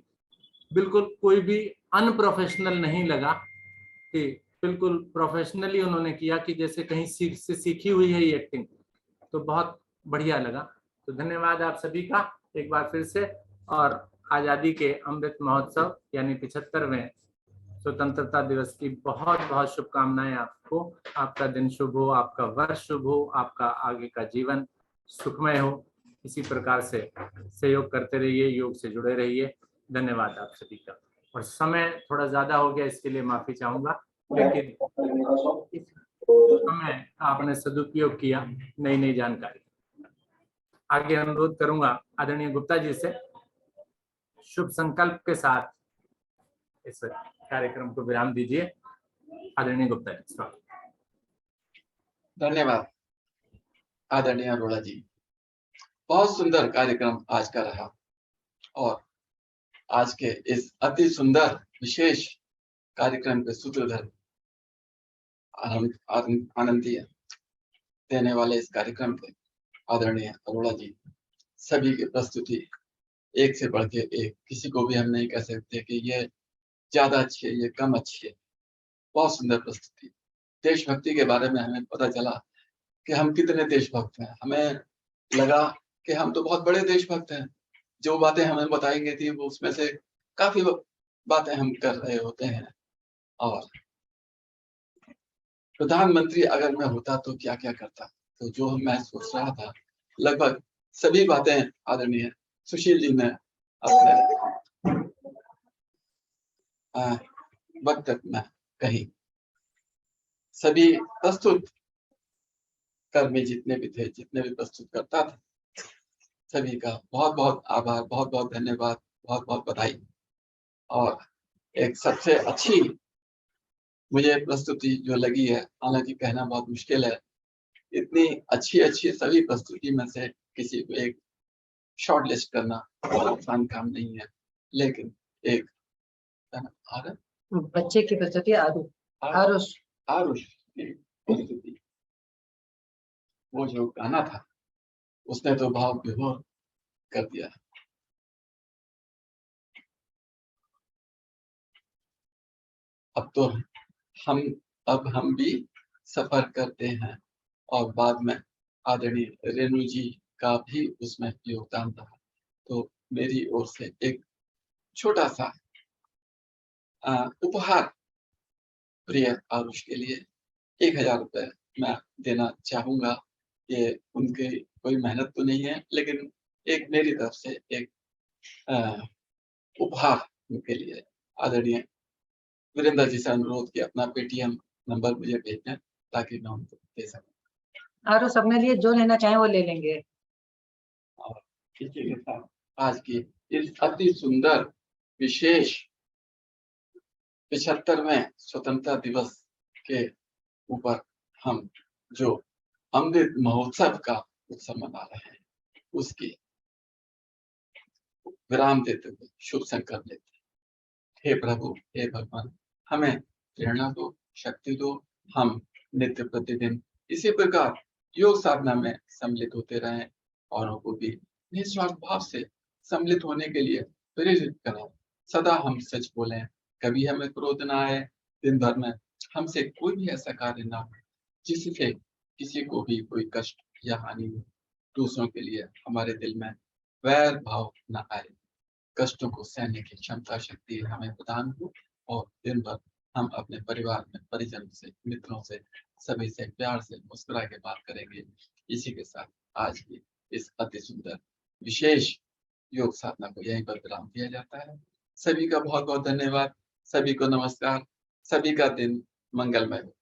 बिल्कुल कोई भी अनप्रोफेशनल नहीं लगा, कि बिल्कुल प्रोफेशनली उन्होंने किया, कि जैसे कहीं सीखी हुई है ये एक्टिंग। तो बहुत बढ़िया लगा। तो धन्यवाद आप सभी का एक बार फिर से। और आजादी के अमृत महोत्सव यानी 75वें स्वतंत्रता दिवस की बहुत बहुत शुभकामनाएं आपको। आपका दिन शुभ हो, आपका वर्ष शुभ हो, आपका आगे का जीवन सुखमय हो। इसी प्रकार से सहयोग करते रहिए, योग से जुड़े रहिए। धन्यवाद आप सभी का। और समय थोड़ा ज्यादा हो गया, इसके लिए माफी चाहूंगा, लेकिन इस समय आपने सदुपयोग किया नई नई जानकारी। आगे अनुरोध करूंगा आदरणीय गुप्ता जी से शुभ संकल्प के साथ इस कार्यक्रम को विराम दीजिए। आदरणीय गुप्ता जी, स्वागत। धन्यवाद आदरणीय अरोड़ा जी, बहुत सुंदर कार्यक्रम आज का रहा। और आज के इस अति सुंदर विशेष कार्यक्रम के सूत्रधर आनंदीय देने वाले इस कार्यक्रम के आदरणीय अरोड़ा जी, सभी की प्रस्तुति एक से बढ़ के एक, किसी को भी हम नहीं कह सकते कि ये ज्यादा अच्छी है, ये कम अच्छी है। बहुत सुंदर प्रस्तुति। देशभक्ति के बारे में हमें पता चला कि हम कितने देशभक्त हैं। हमें लगा कि हम तो बहुत बड़े देशभक्त हैं। जो बातें हमें बताई गई थी वो उसमें से काफी बातें हम कर रहे होते हैं। और प्रधानमंत्री अगर मैं होता तो क्या क्या करता, तो जो मैं सोच रहा था लगभग सभी बातें आदरणीय सुशील जी ने अपने वक्त में कही। सभी प्रस्तुत कर्मी जितने भी थे, जितने भी प्रस्तुत करता था, सभी का बहुत बहुत आभार, बहुत बहुत धन्यवाद, बहुत बहुत बधाई। और एक सबसे अच्छी मुझे प्रस्तुति जो लगी है, हालांकि कहना बहुत मुश्किल है, इतनी अच्छी अच्छी सभी प्रस्तुति में से किसी को एक शॉर्ट लिस्ट करना बहुत आसान काम नहीं है, लेकिन एक बच्चे की प्रस्तुति आरुष की प्रस्तुति, वो जो गाना था उसने तो भाव विभोर कर दिया। अब हम भी सफर करते हैं। और बाद में आदरणीय रेणु जी का भी उसमें योगदान रहा। तो मेरी ओर से एक छोटा सा उपहार प्रिय आरुष के लिए 1000 रुपए मैं देना चाहूंगा। ये उनकी कोई मेहनत तो नहीं है, लेकिन एक मेरी तरफ से एक उपहार उनके लिए। आदरणीय वीरेंद्र जी से अनुरोध किया अपना पेटीएम नंबर मुझे भेज दें ताकि मैं उनको दे सकूं। और सबने लिए जो लेना चाहे वो ले लेंगे। और इसी के साथ आज की इस अति सुंदर विशेष 75वें स्वतंत्रता दिवस के ऊपर हम जो अमृत महोत्सव का उत्सव मना रहे हैं उसकी विराम देते हुए शुभ संकल्प लेते हैं। हे प्रभु, हे भगवान, हमें प्रेरणा दो, शक्ति दो, हम नित्य प्रतिदिन इसी प्रकार योग साधना में सम्मिलित होते रहें, औरों को भी निस्वार्थ भाव से सम्मिलित होने के लिए प्रेरित करें। सदा हम सच बोलें, कभी हमें क्रोध ना आए, दिन भर में हमसे कोई भी ऐसा कार्य ना हो जिससे किसी को भी कोई कष्ट या हानि हो। दूसरों के लिए हमारे दिल में वैर भाव न आए, कष्टों को सहने की क्षमता शक्ति हमें प्रदान हो और दिन भर हम अपने परिवार में परिजन से, मित्रों से, सभी से प्यार से मुस्कुरा के बात करेंगे। इसी के साथ आज की इस अति सुंदर विशेष योग साधना को यहीं पर विराम दिया जाता है। सभी का बहुत बहुत धन्यवाद, सभी को नमस्कार, सभी का दिन मंगलमय हो।